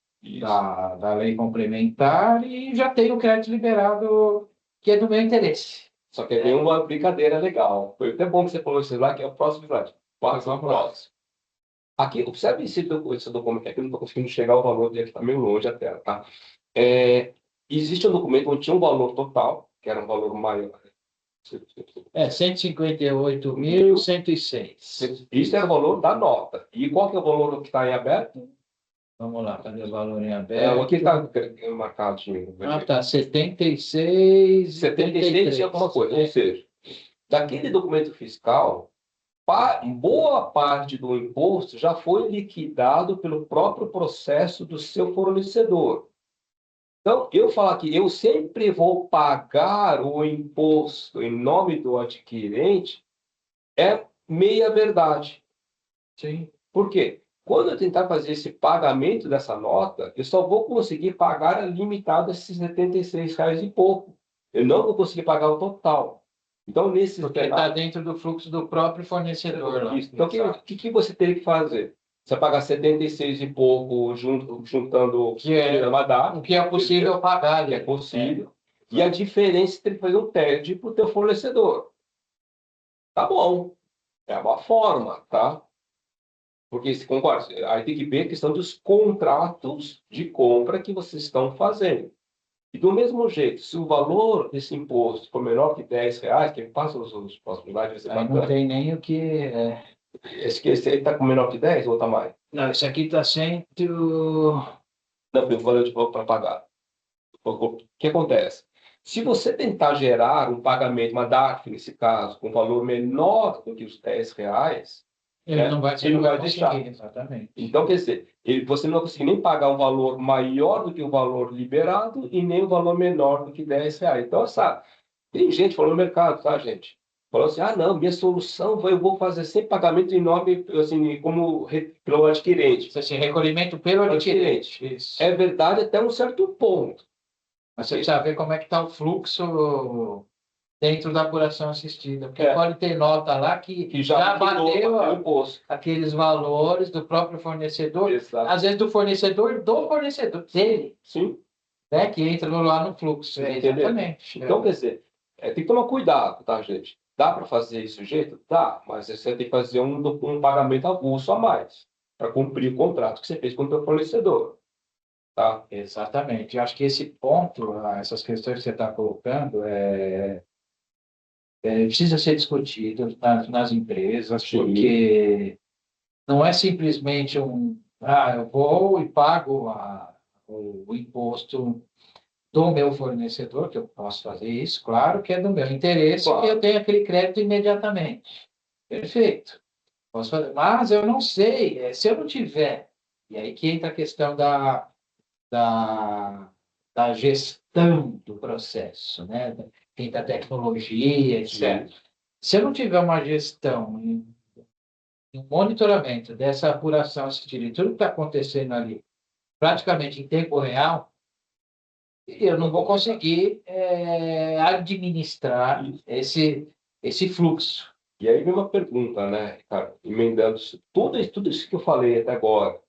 lei complementar e já tenho o crédito liberado que é do meu interesse. Só que tem uma brincadeira legal. Foi até bom que você falou isso lá, que é o próximo slide. Próximo. Aqui, observe esse documento aqui, eu não estou conseguindo chegar ao valor dele, está meio longe a tela, tá? Existe um documento onde tinha um valor total, que era um valor maior. 158.106. Isso era o valor da nota. E qual que é o valor que está em aberto? Vamos lá, cadê o valor em aberto? Aqui está marcado. Tá, 76. 76 e alguma coisa. Ou seja, daquele documento fiscal, boa parte do imposto já foi liquidado pelo próprio processo do seu fornecedor. Então, eu falar que eu sempre vou pagar o imposto em nome do adquirente é meia verdade. Sim. Por quê? Quando eu tentar fazer esse pagamento dessa nota, eu só vou conseguir pagar limitado a esses R$ 76 e pouco. Eu não vou conseguir pagar o total. Então, porque está dentro do fluxo do próprio fornecedor. Lá. Então, o que você teria que fazer? Você vai pagar 76 e pouco juntando o que é possível pagar. Que é possível. E a diferença você tem que fazer um TED para o teu fornecedor. Tá bom. É uma forma, tá? Porque, se concorda, aí tem que ver a questão dos contratos de compra que vocês estão fazendo. E do mesmo jeito, se o valor desse imposto for menor que R$ 10, que passa os próximos slides, aí não tem nem o que... Esse aí está com menor que 10 ou está mais? Não, esse aqui está Não, eu falei para pagar. O que acontece? Se você tentar gerar um pagamento, uma DARF, nesse caso, com valor menor do que os R$ 10, ele não vai deixar. Exatamente. Então, quer dizer, você não vai conseguir nem pagar um valor maior do que o valor liberado e nem um valor menor do que R$ 10. Então, sabe, tem gente falando no mercado, tá, gente? Falou assim, não, minha solução eu vou fazer sem pagamento em nome, assim, como pelo adquirente. Esse recolhimento pelo adquirente. Isso. É verdade até um certo ponto. Mas você precisa ver como é que está o fluxo dentro da apuração assistida, porque pode ter nota lá que já bateu o imposto. aqueles valores do próprio fornecedor, Exato. às vezes do fornecedor, dele, Sim. Né, que entra lá no fluxo. Exatamente. Então, quer dizer, tem que tomar cuidado, tá, gente? Dá para fazer isso do jeito? Dá, mas você tem que fazer um pagamento avulso a mais para cumprir o contrato que você fez com o seu fornecedor. Tá? Exatamente. Eu acho que esse ponto, essas questões que você está colocando, precisa ser discutido nas empresas, Sim. porque não é simplesmente eu vou e pago o imposto do meu fornecedor, que eu posso fazer isso, claro que é do meu interesse, Claro. que eu tenho aquele crédito imediatamente. Perfeito. Posso fazer, mas eu não sei, se eu não tiver, e aí que entra a questão da, da gestão do processo, né? Tem da tecnologia, etc. Sim. Se eu não tiver uma gestão, um monitoramento dessa apuração assistida e tudo que está acontecendo ali, praticamente em tempo real, eu não vou conseguir administrar esse fluxo. E aí vem uma pergunta, né, Ricardo? Emendando tudo isso que eu falei até agora,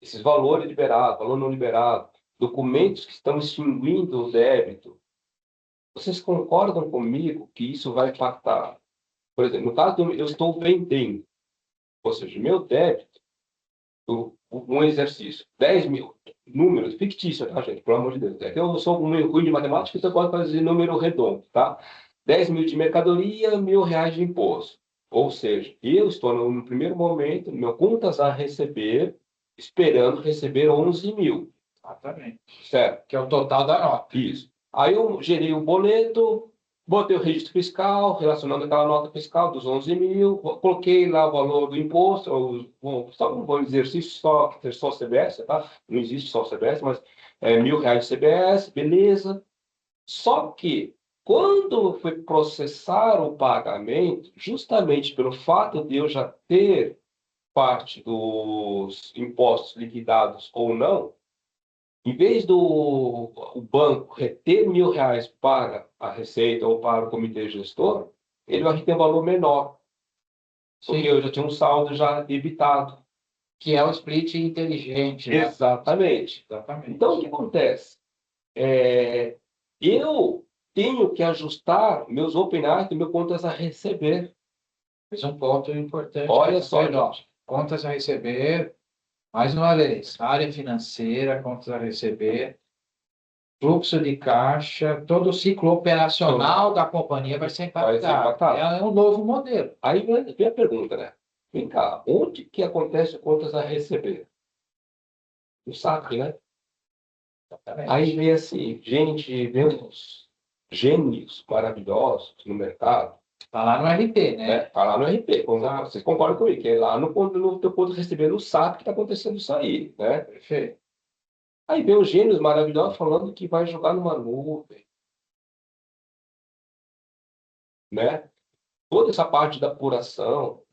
esses valores liberados, valor não liberado, documentos que estão extinguindo o débito, vocês concordam comigo que isso vai impactar? Por exemplo, no caso eu estou vendendo, ou seja, meu débito, um exercício, 10 mil, números fictícios, tá, gente? Pelo amor de Deus. É que eu sou meio ruim de matemática, então eu gosto de fazer número redondo, tá? 10 mil de mercadoria, R$ 1.000 de imposto. Ou seja, eu estou no primeiro momento, meu contas a receber, esperando receber 11 mil. Exatamente. Certo? Que é o total da nota. Isso. Aí eu gerei um boleto, botei o registro fiscal, relacionando aquela nota fiscal dos 11 mil, coloquei lá o valor do imposto, só um bom exercício, só CBS, tá? Não existe só CBS, mas R$ 1.000 de CBS, beleza. Só que, quando eu fui processar o pagamento, justamente pelo fato de eu já ter parte dos impostos liquidados ou não, em vez do o banco reter R$ 1.000 para a Receita ou para o comitê gestor, ele vai reter um valor menor, porque eu já tinha um saldo já debitado. Que é o split inteligente. Né? Exatamente. Então, o que acontece? Eu tenho que ajustar meus open items, meus contas a receber. Mas um ponto importante. Olha só, gente. Contas a receber, mais uma vez, área financeira, contas a receber, fluxo de caixa, todo o ciclo operacional da companhia vai ser impactado. É um novo modelo. Aí vem a pergunta, né? Vem cá, onde que acontece contas a receber? No SAP, né? Exatamente. Aí vem assim, gente, vem uns gênios maravilhosos no mercado. Está lá no RP, né? Está lá no RP, vocês concordam comigo, que é lá no teu ponto de receber no SAP que está acontecendo isso aí, né? Perfeito. Aí vem os gênios maravilhosos falando que vai jogar numa nuvem, né? Toda essa parte da apuração,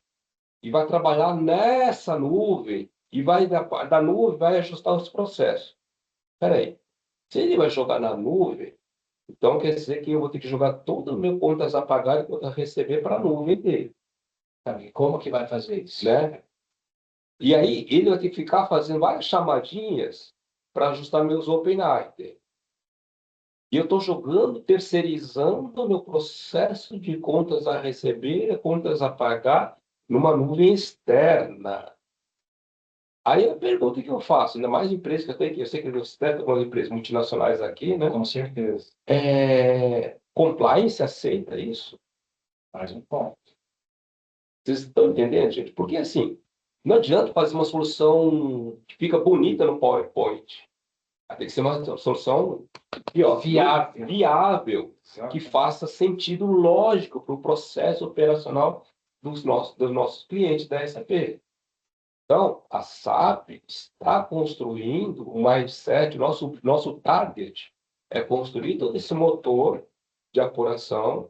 e vai trabalhar nessa nuvem, e vai da nuvem vai ajustar os processos. Espera aí, se ele vai jogar na nuvem, então quer dizer que eu vou ter que jogar todo o meu contas a pagar e contas a receber para a nuvem dele. Sabe, como que vai fazer isso? Né? E aí ele vai ter que ficar fazendo várias chamadinhas para ajustar meus open items. E eu estou jogando, terceirizando o meu processo de contas a receber, contas a pagar, numa nuvem externa. Aí a pergunta que eu faço, ainda mais empresas que eu tenho aqui, eu sei que você tem algumas empresas multinacionais aqui, né? Com certeza. Compliance aceita isso? Mais um ponto. Vocês estão entendendo, gente? Porque assim, não adianta fazer uma solução que fica bonita no PowerPoint. Tem que ser uma solução viável, que faça sentido lógico para o processo operacional dos nossos clientes da SAP. Então, a SAP está construindo um mindset, nosso target é construir todo esse motor de apuração.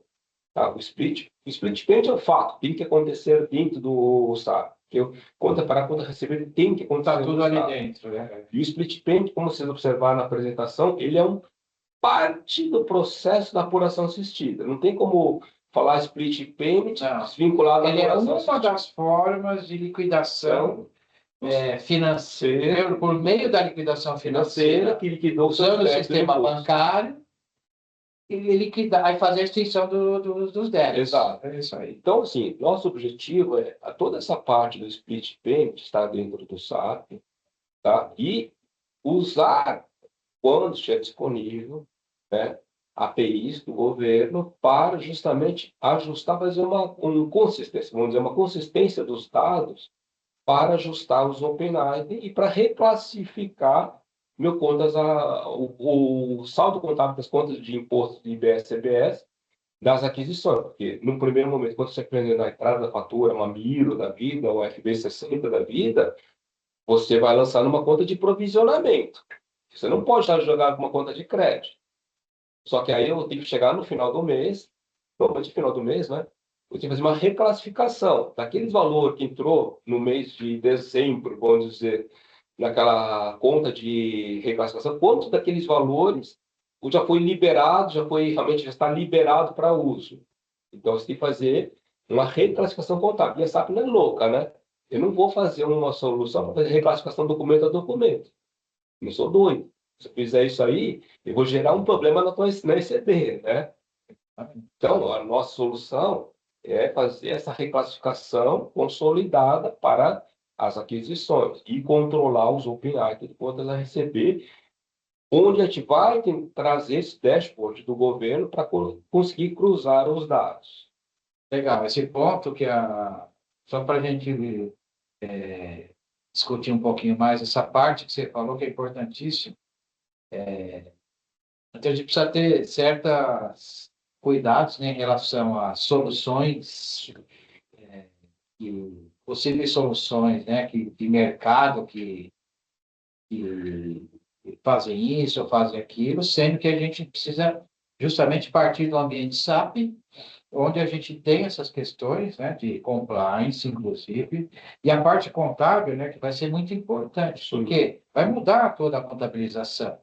Tá? O split payment é um fato, tem que acontecer dentro do SAP. Conta para conta receber tem que acontecer tudo ali dentro. Né? E o split payment, como vocês observaram na apresentação, ele é um parte do processo da apuração assistida. Não tem como falar split payment Não. desvinculado da Ele é apuração uma assistida. das formas de liquidação financeira, por meio da liquidação financeira, que liquidou usando o seus débitos e sistema impostos. bancário, e liquidar e fazer a extinção dos débitos. Exato. É isso aí. Então, assim, nosso objetivo é toda essa parte do split payment está dentro do SAP, tá? E usar, quando estiver disponível, né, APIs do governo para justamente ajustar, fazer consistência, vamos dizer, uma consistência dos dados para ajustar os OpenAI e para reclassificar meu contas o saldo contábil das contas de imposto de IBS e CBS das aquisições, porque no primeiro momento, quando você aprender na entrada da fatura, uma Miro da vida, ou FB60 da vida, você vai lançar numa conta de provisionamento. Você não pode estar jogando com uma conta de crédito. Só que aí eu tenho que chegar no final do mês, normalmente no final do mês, né? Eu tenho que fazer uma reclassificação daqueles valores que entrou no mês de dezembro, vamos dizer, naquela conta de reclassificação, quantos daqueles valores já foi liberado, realmente já está liberado para uso. Então, você tem que fazer uma reclassificação contábil. E a SAP não é louca, né? Eu não vou fazer uma solução para fazer reclassificação documento a documento. Eu não sou doido. Se eu fizer isso aí, eu vou gerar um problema na ECD, né? Então, a nossa solução é fazer essa reclassificação consolidada para as aquisições e controlar os OpenAI de contas a receber, onde a gente vai trazer esse dashboard do governo para conseguir cruzar os dados. Legal. Esse ponto só para a gente discutir um pouquinho mais, essa parte que você falou que é importantíssima. Então, a gente precisa ter certos cuidados, né, em relação a soluções possíveis soluções, né, de mercado que fazem isso ou fazem aquilo, sendo que a gente precisa justamente partir do ambiente SAP, onde a gente tem essas questões, né, de compliance, inclusive, e a parte contábil, né, que vai ser muito importante, porque vai mudar toda a contabilização.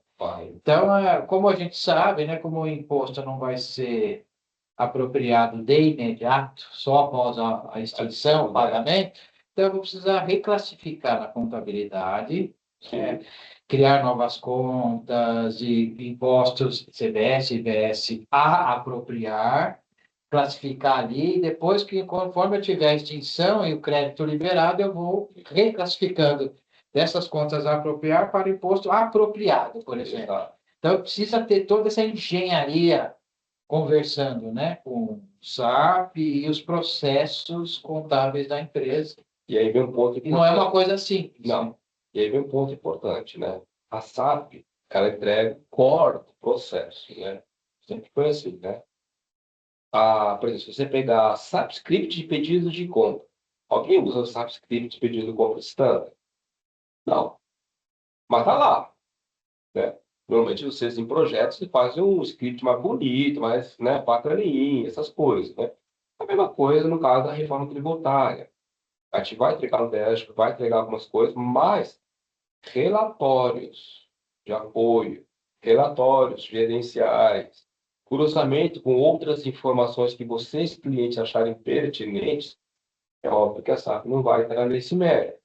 Então, como a gente sabe, né, como o imposto não vai ser apropriado de imediato, só após a extinção, o pagamento, então eu vou precisar reclassificar na contabilidade, criar novas contas e impostos CBS, IBS a apropriar, classificar ali, e depois que, conforme eu tiver a extinção e o crédito liberado, eu vou reclassificando dessas contas a apropriar para imposto apropriado, por exemplo. Então, precisa ter toda essa engenharia conversando, né, com o SAP e os processos contábeis da empresa. E aí vem um ponto importante. E não é uma coisa simples. Não. Né? E aí vem um ponto importante, né? A SAP, ela entrega o core do processo, né? Sempre foi assim, né? Por exemplo, se você pegar SAP Script de pedido de compra, alguém usa o SAP Script de pedido de compra standard? Não. Mas tá lá, né? Normalmente vocês em projetos fazem um script mais bonito, mais, né, bacaninha, essas coisas, né? A mesma coisa no caso da reforma tributária. A gente vai entregar um dashboard, vai entregar algumas coisas, mas relatórios de apoio, relatórios gerenciais, cruzamento com outras informações que vocês, clientes, acharem pertinentes, é óbvio que a SAP não vai entrar nesse mérito.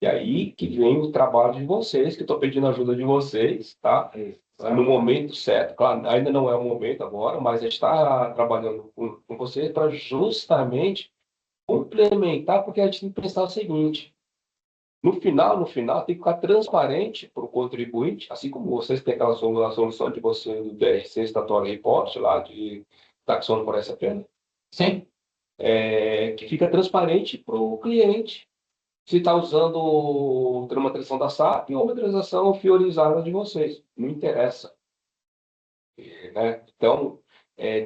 E aí que vem o trabalho de vocês, que estou pedindo ajuda de vocês, tá? No momento certo, claro, ainda não é o momento agora, mas a gente está trabalhando com vocês para justamente complementar, porque a gente tem que pensar o seguinte: no final, tem que ficar transparente para o contribuinte, assim como vocês têm aquela solução de você do DRC Statutory Report, lá de taxônomo por essa pena. Sim. Que fica transparente para o cliente se está usando uma transação da SAP ou uma transação fiorizada de vocês. Não interessa. Né? Então,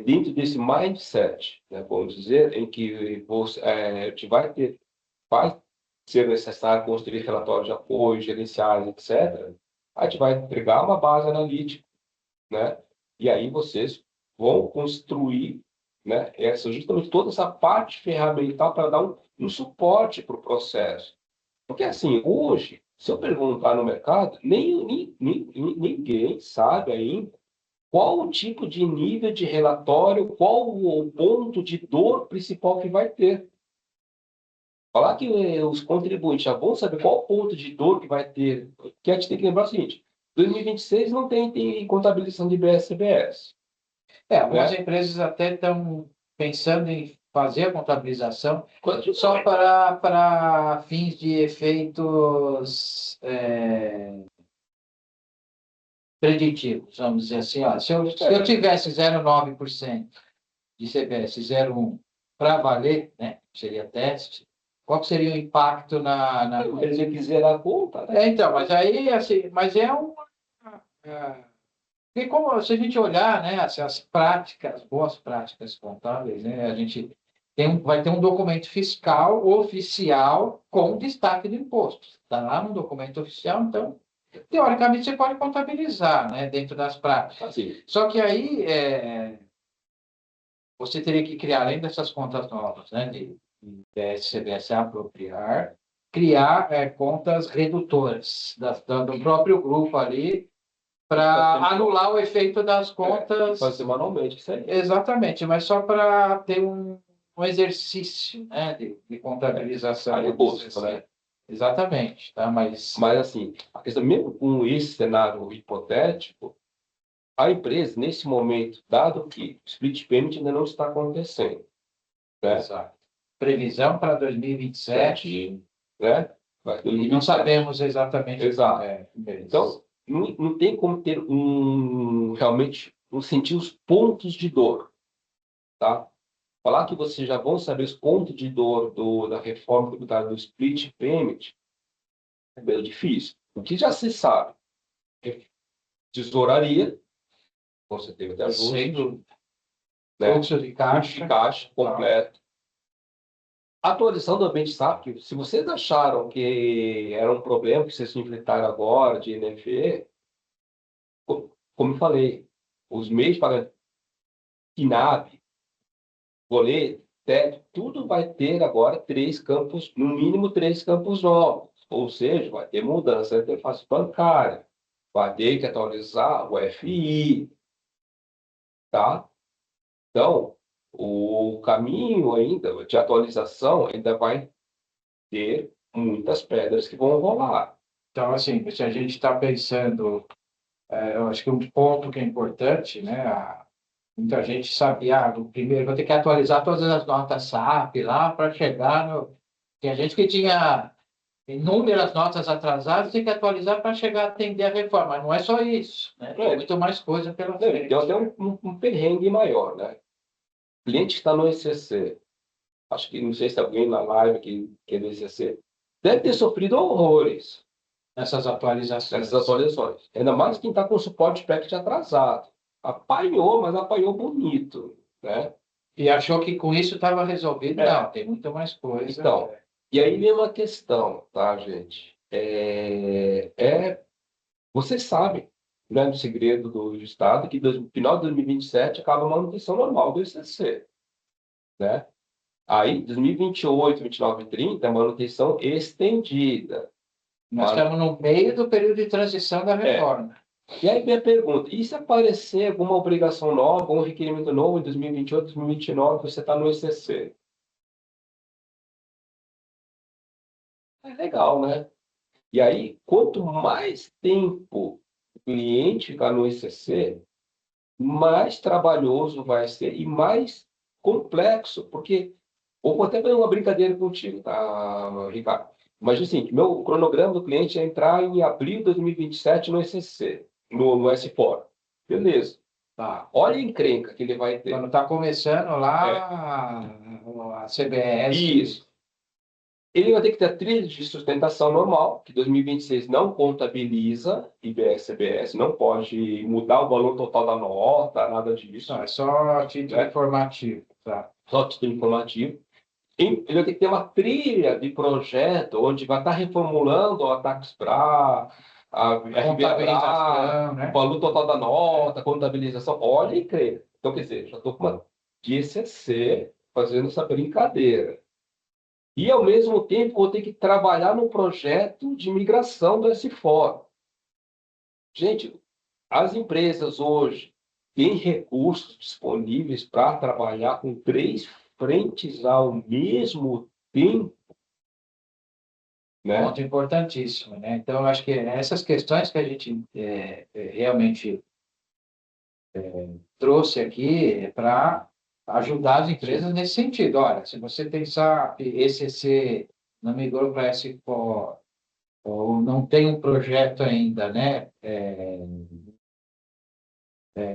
dentro desse mindset, né, vamos dizer, em que você, vai ser necessário construir relatórios de apoio, gerenciais, etc., a gente vai entregar uma base analítica, né? E aí vocês vão construir, né, justamente toda essa parte ferramental para dar um suporte para o processo. Porque, assim, hoje, se eu perguntar no mercado, ninguém sabe ainda qual o tipo de nível de relatório, qual o ponto de dor principal que vai ter. Falar que os contribuintes já vão saber qual ponto de dor que vai ter, que a gente tem que lembrar o seguinte, 2026 não tem contabilização de IBS-CBS, Algumas né? empresas até estão pensando em fazer a contabilização só para fins de efeitos preditivos, vamos dizer assim. Ó, se eu tivesse 0,9% de CBS 0,1 para valer, né, seria teste, qual que seria o impacto na... Se você quiser a conta, né? Então, mas aí, assim, mas é um... Porque como se a gente olhar, né, as práticas, boas práticas contábeis, né, a gente vai ter um documento fiscal oficial com destaque do imposto. Está lá no documento oficial, então, teoricamente, você pode contabilizar, né, dentro das práticas. Assim, Só que aí você teria que criar, além dessas contas novas, né, de CBS apropriar, criar contas redutoras do próprio grupo ali, para anular o efeito das contas. fazer manualmente, isso aí. Exatamente, mas só para ter um exercício, né, de contabilização. Aí é gosto, né? Exatamente, tá? Mas assim, a questão, mesmo com esse cenário hipotético, a empresa, nesse momento, dado que o split payment ainda não está acontecendo, né? Exato. Previsão para 2027, né? Vai ter e não 2027. sabemos exatamente. Exato. Então, Então, não tem como ter realmente sentir os pontos de dor, tá? Falar que vocês já vão saber os pontos de dor da reforma tributária do split payment é meio difícil. O que já se sabe é tesouraria, você teve até ajuste, sem dúvida. né? Fluxo de Fluxo de caixa completo. A atualização do ambiente SAP, que se vocês acharam que era um problema que vocês enfrentaram agora de NFE, como eu falei, os meios de pagamento, INAB, boleto, TED, tudo vai ter agora três campos, no mínimo três campos novos. Ou seja, vai ter mudança na interface bancária, vai ter que atualizar o FI, tá? Então, o caminho ainda de atualização ainda vai ter muitas pedras que vão rolar. Então, assim, se a gente está pensando, eu acho que um ponto que é importante, né? Muita gente sabe, primeiro vou ter que atualizar todas as notas SAP lá para chegar no. Tem gente que tinha inúmeras notas atrasadas, tem que atualizar para chegar a atender a reforma. Mas não é só isso, né? Tem muito mais coisa pela frente. Tem até um perrengue maior, né? O cliente que está no ECC, acho que não sei se alguém na live que é do ECC, deve ter sofrido horrores Nessas atualizações. nessas atualizações. Ainda mais quem está com suporte packet atrasado. Apanhou, mas apanhou bonito, né? E achou que com isso estava resolvido. Não, tem muito mais coisa. Então, e aí vem uma questão, tá, gente? Vocês sabem, o grande segredo do Estado, que no final de 2027 acaba a manutenção normal do ICC, né? Aí, 2028, 29 e 30, a manutenção estendida. Nós estamos no meio do período de transição da reforma. E aí minha pergunta, e se aparecer alguma obrigação nova, algum requerimento novo em 2028, 2029, você está no ICC? É legal, né? E aí, quanto mais tempo o cliente ficar no ICC, mais trabalhoso vai ser e mais complexo, porque vou até fazer uma brincadeira contigo, tá, Ricardo? Imagina assim, meu cronograma do cliente é entrar em abril de 2027 no ECC, no S4. Beleza. Tá. Olha a encrenca que ele vai ter. Quando está começando lá a CBS. Isso. Ele vai ter que ter a trilha de sustentação normal, que 2026 não contabiliza IBS-CBS, não pode mudar o valor total da nota, nada disso. Não, é só título informativo. Tá. Só título informativo. Ele vai ter que ter uma trilha de projeto, onde vai estar reformulando a TaxPra, a Contabilização, né? o valor total da nota, contabilização. Olha, incrível. Então, quer dizer, já estou com uma DCC fazendo essa brincadeira. E, ao mesmo tempo, vou ter que trabalhar no projeto de migração do S4. Gente, as empresas hoje tem recursos disponíveis para trabalhar com 3 frentes ao mesmo tempo, né? Ponto importantíssimo, né? Então, eu acho que essas questões que a gente realmente trouxe aqui para ajudar as empresas nesse sentido. Olha, se você tem SAP, ECC, não migrou para S/4, ou não tem um projeto ainda, né,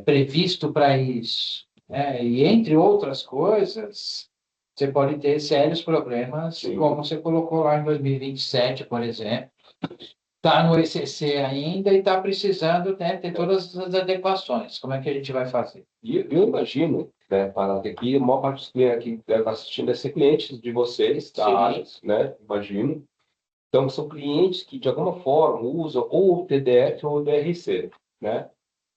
previsto para isso, né, e entre outras coisas, você pode ter sérios problemas, Sim. como você colocou lá em 2027, por exemplo. Está no ECC ainda e está precisando, né, ter todas as adequações. Como é que a gente vai fazer? E eu imagino, né, para aqui, a maior parte dos clientes que devem estar assistindo é ser clientes de vocês, da Sim. área, né? Imagino. Então, são clientes que, de alguma forma, usam ou o TDF ou o DRC, né?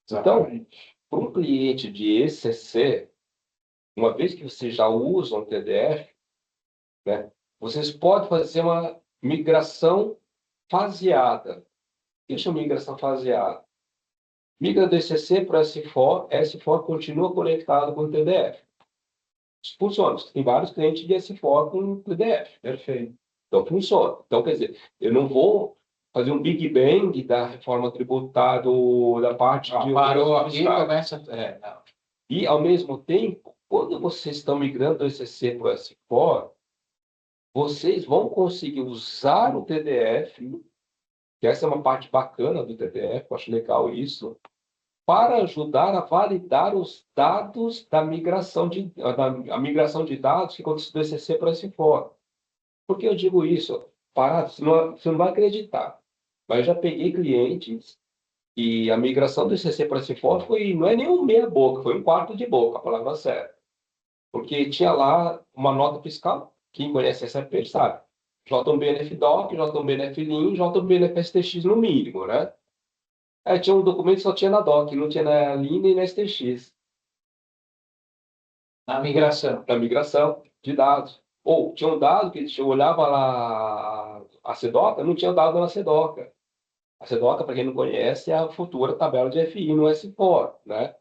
Então, Exatamente. para um cliente de ECC, uma vez que vocês já usam o TDF, né, vocês podem fazer uma migração faseada. Isso é uma migração faseada. Migra do ECC para o S4, S4 continua conectado com o TDF. Isso funciona. Tem vários clientes de S4 com TDF. Perfeito. Então, funciona. Então, quer dizer, eu não vou fazer um Big Bang da reforma tributária, da parte de... Parou aqui, fiscal. começa... não. E, ao mesmo tempo, quando vocês estão migrando do ECC para o S4, vocês vão conseguir usar o TDF, que essa é uma parte bacana do TDF, eu acho legal isso, para ajudar a validar os dados da migração a migração de dados que aconteceu do ECC para o S4. Por que eu digo isso? Você não vai acreditar, mas eu já peguei clientes e a migração do ECC para o S4 não é nem um meia boca, foi um quarto de boca, a palavra certa. Porque tinha lá uma nota fiscal, quem conhece SAP sabe, JBNF-DOC, JBNF-LIN, JBNF-STX no mínimo, né? Aí tinha um documento que só tinha na DOC, não tinha na LIN nem na STX. Na migração. Na migração de dados. Ou tinha um dado que eu olhava lá a SEDOCA, não tinha dado na SEDOCA. A SEDOCA, para quem não conhece, é a futura tabela de FI no S4, né?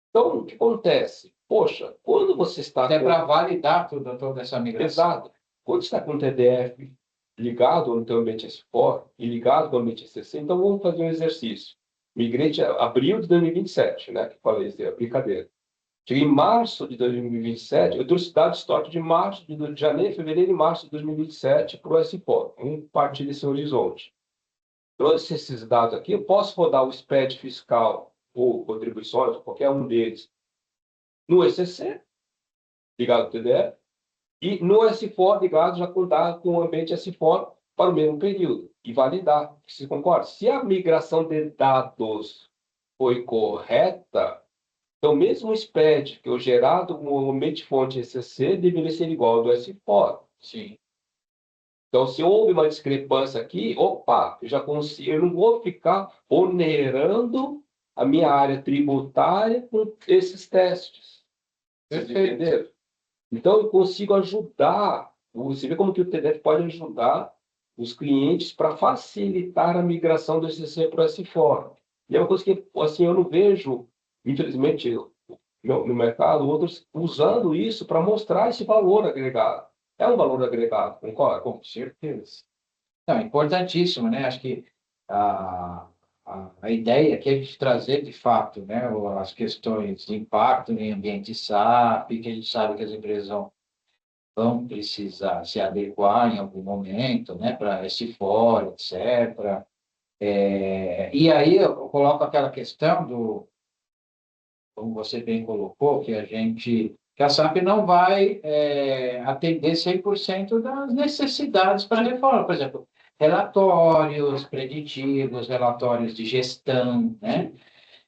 Então, o que acontece? Poxa, quando você está Até para validar toda essa migração. Exato. Quando está com o TDF ligado no teu ambiente S4 e ligado com o ambiente SCC, então vamos fazer um exercício. Migrei de abril de 2027, né? Que falei, isso é brincadeira. Cheguei em março de 2027, eu trouxe dados históricos de março, de janeiro, fevereiro e março de 2027 para o S4. Vamos partir desse horizonte. Trouxe esses dados aqui, eu posso rodar o SPED fiscal ou contribuições, ou qualquer um deles, no ECC, ligado ao TDF, e no S4 ligado já contar com o ambiente S4 para o mesmo período e validar. Você concorda? Se a migração de dados foi correta, então mesmo o SPED que é o gerado no ambiente fonte ECC deveria ser igual ao do S4. Sim. Então, se houve uma discrepância aqui, opa, eu já consigo, eu não vou ficar onerando a minha área tributária com esses testes. Vocês entenderam? Então, eu consigo ajudar, você vê como que o TDF pode ajudar os clientes para facilitar a migração do ECC para o S4. E é uma coisa que, assim, eu não vejo, infelizmente, no mercado, outros usando isso para mostrar esse valor agregado. É um valor agregado, concorda? Com certeza. Não, importantíssimo, né? Acho que a ideia aqui é a gente trazer, de fato, né, as questões de impacto em ambiente SAP, que a gente sabe que as empresas vão precisar se adequar em algum momento, né, para esse fórum, etc. E aí eu coloco aquela questão como você bem colocou, que a SAP não vai atender 100% das necessidades para a reforma. Por exemplo, relatórios preditivos, relatórios de gestão, né?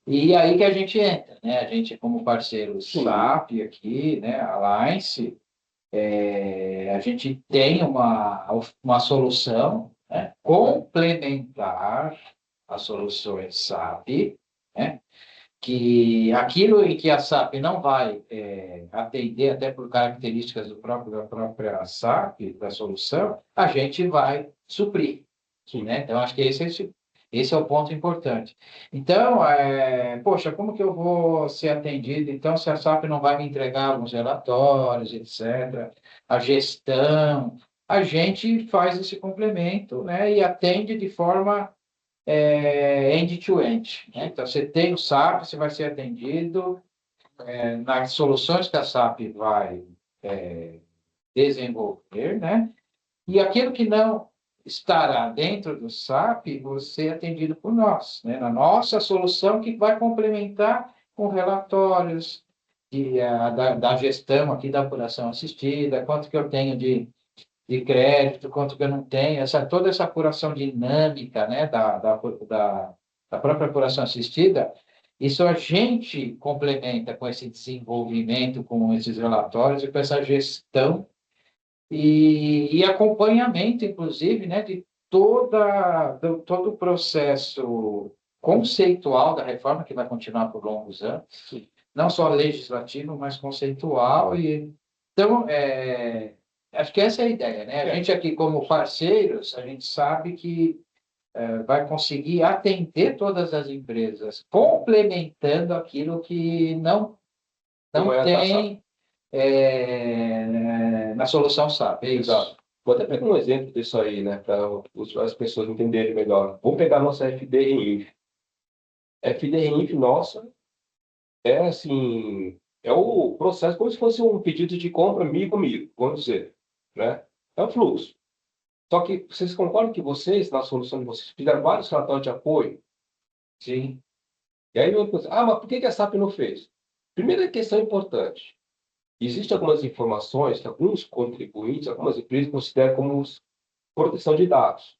E aí que a gente entra, né? A gente, como parceiro SAP aqui, né, Alliance, a gente tem uma solução, né, complementar às soluções SAP, né, que aquilo em que a SAP não vai atender, até por características da própria SAP, da solução, a gente vai suprir. Né? Então, acho que esse Esse é o ponto importante. Então, poxa, como que eu vou ser atendido? Então, se a SAP não vai me entregar alguns relatórios, etc., a gestão, a gente faz esse complemento, né, e atende de forma end-to-end, né? Então, você tem o SAP, você vai ser atendido nas soluções que a SAP vai desenvolver, né? E aquilo que não estará dentro do SAP, você é atendido por nós, né? Na nossa solução que vai complementar com relatórios da gestão aqui da apuração assistida, quanto que eu tenho de crédito, quanto que eu não tenho, toda essa apuração dinâmica, né, da própria apuração assistida, isso a gente complementa com esse desenvolvimento, com esses relatórios e com essa gestão e acompanhamento, inclusive, né, de todo o processo conceitual da reforma, que vai continuar por longos anos, não só legislativo, mas conceitual. Então, acho que essa é a ideia, né? A gente aqui, como parceiros, a gente sabe que vai conseguir atender todas as empresas, complementando aquilo que não tem na solução SAP. É isso. Exato. Vou até pegar um exemplo disso aí, né, para as pessoas entenderem melhor. Vamos pegar a nossa FD-Reinf. FD-Reinf, nossa, é assim, é o processo como se fosse um pedido de compra amigo, vamos dizer, né? É um fluxo. Só que vocês concordam que vocês, na solução de vocês, fizeram vários relatórios de apoio? Sim. E aí eu penso, mas por que a SAP não fez? Primeira questão importante. Existem algumas informações que alguns contribuintes, algumas empresas consideram como proteção de dados.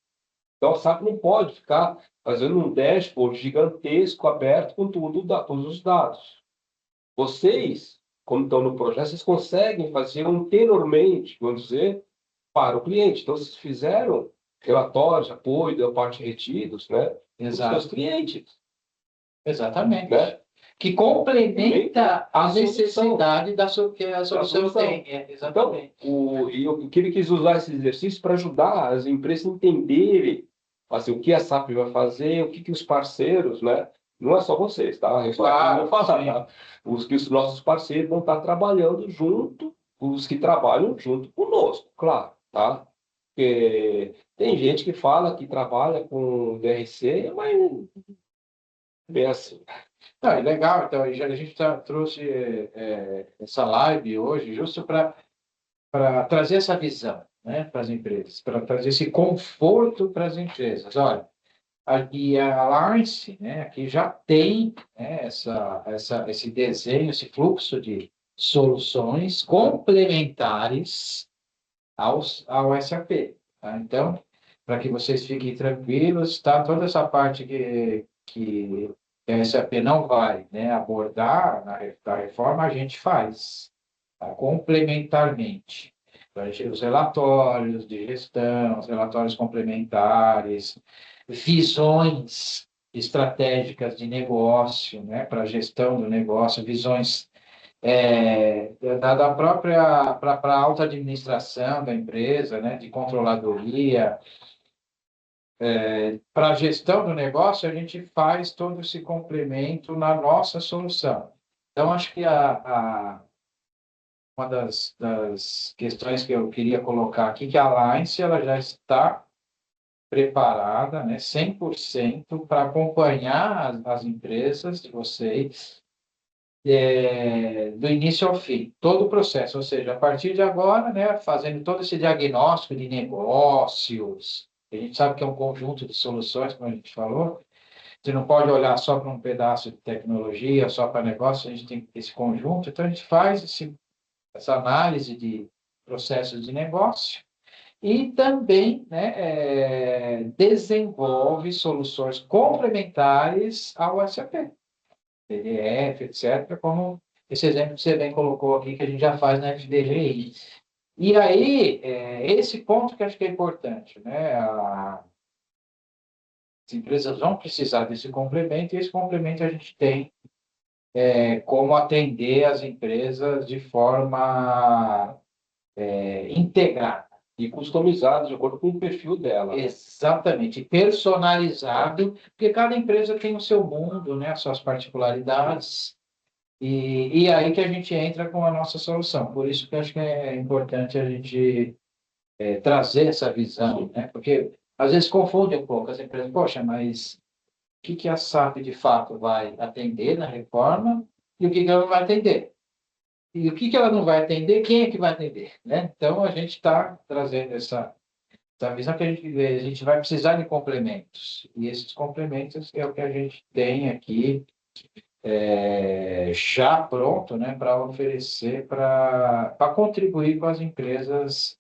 Então, a SAP não pode ficar fazendo um dashboard gigantesco, aberto, com todos os dados. Vocês, como estão no projeto, vocês conseguem fazer anteriormente, vamos dizer, para o cliente. Então, vocês fizeram relatórios, apoio da parte retidos, né, para os seus clientes. Exatamente. Né? Que complementa a solução. necessidade que a solução tem. Exatamente. Então, eu quis usar esse exercício para ajudar as empresas a entenderem assim, o que a SAP vai fazer, o que os parceiros, né? Não é só vocês, tá? Eu Claro, vou falar, tá? Os nossos parceiros vão estar trabalhando junto, os que trabalham junto conosco, claro, tá? Porque tem gente que fala que trabalha com DRC, mas bem assim. Não, é legal. Então, a gente trouxe essa live hoje justo para trazer essa visão, né, para as empresas, para trazer esse conforto para as empresas. Olha, aqui a Alliance, né, aqui já tem, né, esse desenho, esse fluxo de soluções complementares ao SAP. Tá? Então, para que vocês fiquem tranquilos, tá? Toda essa parte que a SAP não vai, né, abordar da reforma, a gente faz, tá? Complementarmente. Então, os relatórios de gestão, os relatórios complementares, visões estratégicas de negócio, né, para a gestão do negócio, visões da própria para a alta administração da empresa, né, de controladoria, para a gestão do negócio, a gente faz todo esse complemento na nossa solução. Então, acho que uma das questões que eu queria colocar aqui, que a Alliance ela já está preparada, né, 100% para acompanhar as empresas de vocês do início ao fim, todo o processo, ou seja, a partir de agora, né, fazendo todo esse diagnóstico de negócios, a gente sabe que é um conjunto de soluções, como a gente falou, você não pode olhar só para um pedaço de tecnologia, só para negócio, a gente tem esse conjunto, então a gente faz essa análise de processos de negócio e também, né, desenvolve soluções complementares ao SAP. PDF, etc., como esse exemplo que você bem colocou aqui, que a gente já faz na FDGI. E aí, esse ponto que acho que é importante, né? As empresas vão precisar desse complemento, e esse complemento a gente tem como atender as empresas de forma integrada. E customizado de acordo com o perfil dela. Exatamente, personalizado, porque cada empresa tem o seu mundo, né, as suas particularidades, e aí que a gente entra com a nossa solução. Por isso que eu acho que é importante a gente trazer essa visão, né, porque às vezes confunde um pouco as empresas, poxa, mas o que a SAP de fato vai atender na reforma e o que ela não vai atender? E o que ela não vai atender, quem é que vai atender, né? Então, a gente está trazendo essa visão que a gente vai precisar de complementos. E esses complementos é o que a gente tem aqui já pronto, né, para oferecer, para contribuir com as empresas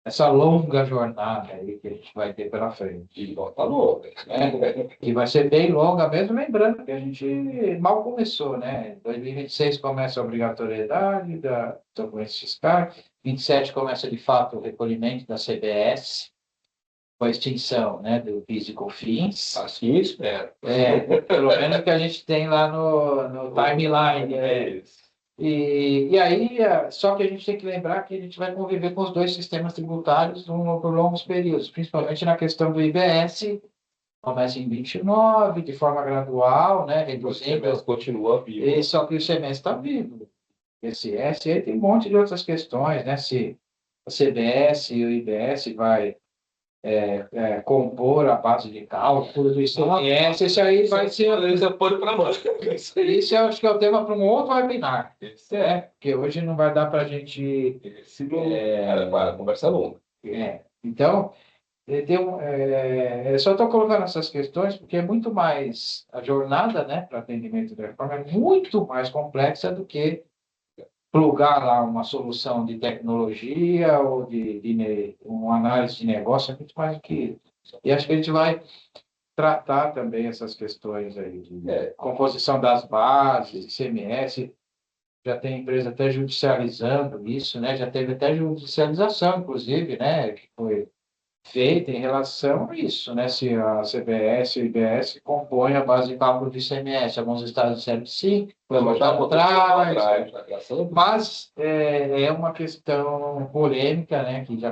essa longa jornada aí que a gente vai ter pela frente. E bota longa. Que vai ser bem longa mesmo, lembrando que a gente mal começou, né? 2026 começa a obrigatoriedade da documentos fiscais, 27 começa de fato o recolhimento da CBS, com a extinção, né, do PIS e COFINS. Assim espero. Pelo menos que a gente tem lá no timeline. Isso. E aí, só que a gente tem que lembrar que a gente vai conviver com os dois sistemas tributários por longos períodos, principalmente na questão do IBS, começa em 29, de forma gradual, né, reduzindo. Mas continua vivo. Só que o semestre está vivo. Esse S aí tem um monte de outras questões, né? Se a CBS e o IBS vai compor a base de cálculo do ICMS, isso aí vai ser. Isso é pano para mão. Isso eu acho que é o tema para um outro webinar. Porque hoje não vai dar para a gente. Conversa longa. Então, eu só estou colocando essas questões porque é muito mais. A jornada, né, para atendimento da reforma é muito mais complexa do que plugar lá uma solução de tecnologia ou de uma análise de negócio, é muito mais do que isso. E acho que a gente vai tratar também essas questões aí de composição das bases, ICMS, já tem empresa até judicializando isso, né? Já teve até judicialização, inclusive, né? Que foi feita em relação a isso, né? Se a CBS e o IBS compõem a base de cálculo do ICMS, alguns estados disseram que sim, mas já atrás, mas é uma questão polêmica, né? Que já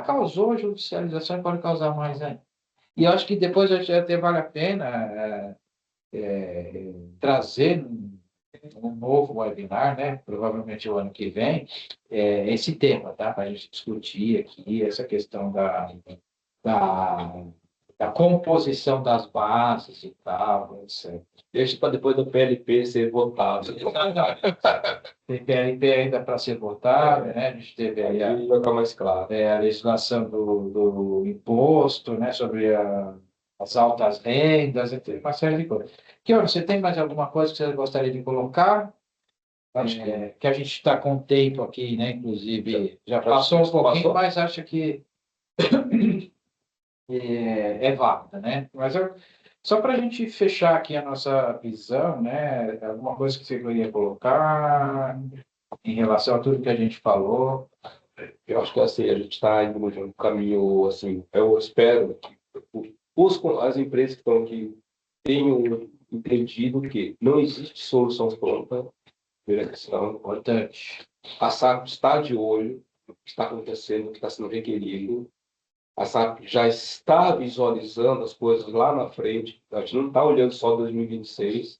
causou judicialização e pode causar mais ainda. E eu acho que depois até vale a pena trazer um novo webinar, né? Provavelmente o ano que vem, esse tema, tá? Para a gente discutir aqui essa questão da, da composição das bases e tal, etc. Deixa para depois do PLP ser votado. Tem PLP ainda para ser votado, né? A gente teve aí vai ficar mais claro. A legislação do imposto, né? Sobre as altas rendas, tem uma série de coisas. Kion, você tem mais alguma coisa que você gostaria de colocar? Que a gente está com o tempo aqui, né? Inclusive, já passou um pouquinho, mas acho que é válida, né? Mas só para a gente fechar aqui a nossa visão, né? Alguma coisa que você queria colocar em relação a tudo que a gente falou? Eu acho que assim, a gente está indo no caminho, assim, eu espero que as empresas que estão aqui tenham entendido que não existe solução pronta, primeira questão. Importante. A SAP está de olho no que está acontecendo, no que está sendo requerido. A SAP já está visualizando as coisas lá na frente. A gente não está olhando só 2026.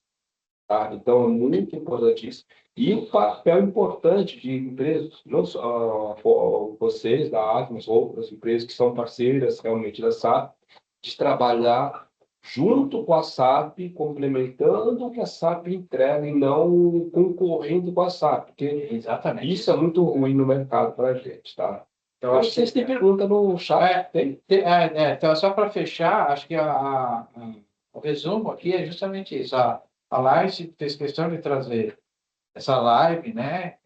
Tá? Então, é muito importante isso. E o papel importante de empresas, não só vocês da Atmos, outras empresas que são parceiras realmente da SAP, de trabalhar junto com a SAP, complementando o que a SAP entrega e não concorrendo com a SAP, porque Exatamente. isso é muito ruim no mercado para a gente. Tá? Então, acho que vocês têm pergunta no chat? Então, só para fechar, acho que o resumo aqui é justamente isso. A Live fez questão de trazer essa live, né?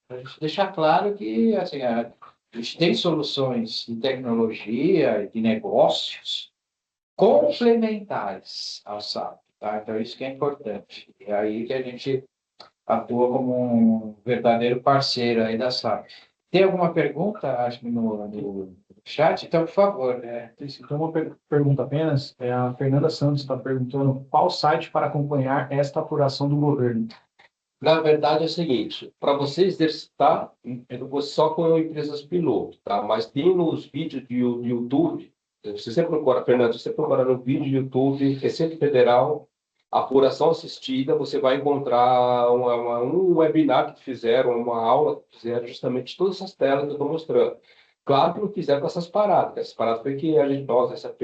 Para a gente deixar claro que assim, a gente tem soluções de tecnologia e de negócios complementares ao SAP. Tá? Então, isso que é importante. E aí que a gente atua como um verdadeiro parceiro aí da SAP. Tem alguma pergunta, acho que no chat? Então, por favor. Então, uma pergunta apenas. A Fernanda Santos está perguntando qual site para acompanhar esta apuração do governo. Na verdade é o seguinte, para você exercitar, você só com empresas piloto, tá? Mas tem nos vídeos de YouTube, se você procurar, Fernando, se você procurar no vídeo de YouTube, Receita Federal, apuração assistida, você vai encontrar um webinar que fizeram, uma aula que fizeram justamente todas essas telas que eu estou mostrando. Claro que não fizeram com essas paradas, essas paradas foi que a gente, nós, SAP,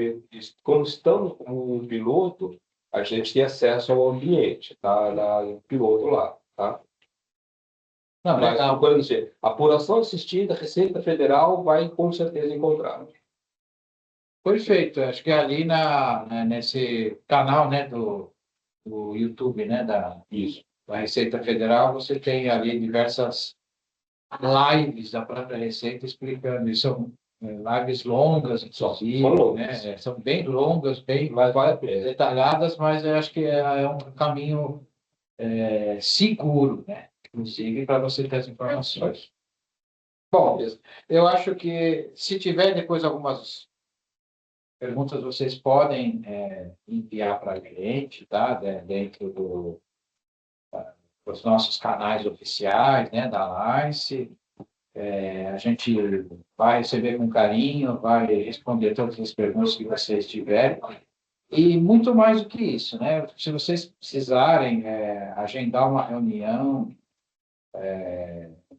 como estamos como um piloto, a gente tem acesso ao ambiente, tá? No piloto lá, tá? Não, Mas, legal. procurando dizer, apuração assistida, Receita Federal vai com certeza encontrar. Perfeito. Acho que ali nesse canal, né, do YouTube, né, Isso. da Receita Federal, você tem ali diversas lives da própria Receita explicando. E são lives longas, inclusive, São longas. né? São bem longas, bem Mas vale a pena. detalhadas, mas eu acho que é um caminho seguro, né? Inclusive, para você ter as informações. Bom, eu acho que se tiver depois algumas perguntas, vocês podem enviar para a gente, tá? Dentro dos nossos canais oficiais, né? Da Lice. A gente vai receber com carinho, vai responder todas as perguntas que vocês tiverem. E muito mais do que isso, né? Se vocês precisarem agendar uma reunião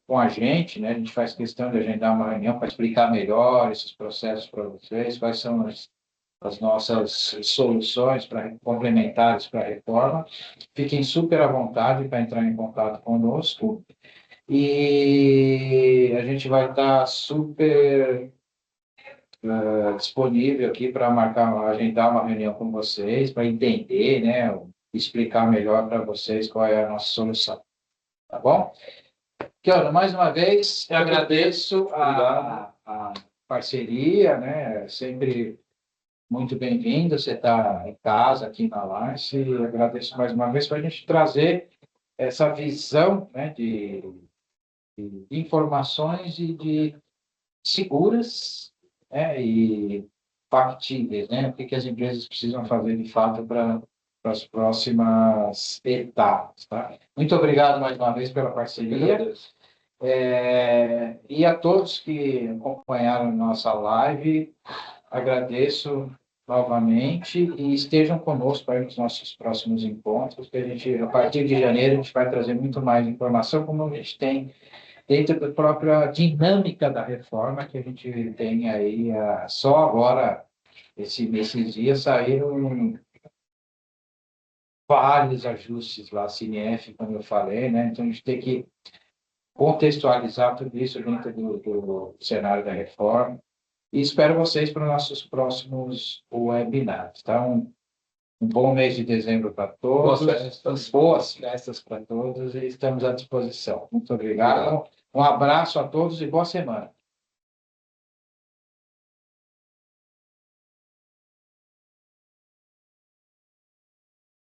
com a gente, né? A gente faz questão de agendar uma reunião para explicar melhor esses processos para vocês, quais são as nossas soluções complementares para a reforma. Fiquem super à vontade para entrar em contato conosco. E a gente vai estar super disponível aqui para agendar uma reunião com vocês, para entender, né? Explicar melhor para vocês qual é a nossa solução. Tá bom? Kiana, mais uma vez, eu agradeço a parceria, né? Sempre muito bem-vindo. Você está em casa aqui na Lance. E agradeço mais uma vez para a gente trazer essa visão, né, de informações e de seguras, né, e factíveis, né? O que as empresas precisam fazer de fato para as próximas etapas, tá? Muito obrigado mais uma vez pela parceria. E a todos que acompanharam nossa live, agradeço novamente e estejam conosco aí nos nossos próximos encontros, que a gente, a partir de janeiro, a gente vai trazer muito mais informação, como a gente tem dentro da própria dinâmica da reforma, que a gente tem aí, só agora, nesses dias, saíram vários ajustes lá, CNF, como eu falei, né? Então, a gente tem que contextualizar tudo isso dentro do cenário da reforma. E espero vocês para os nossos próximos webinars. Tá? Um bom mês de dezembro para todos. Boas festas para todos e estamos à disposição. Muito obrigado. Um abraço a todos e boa semana.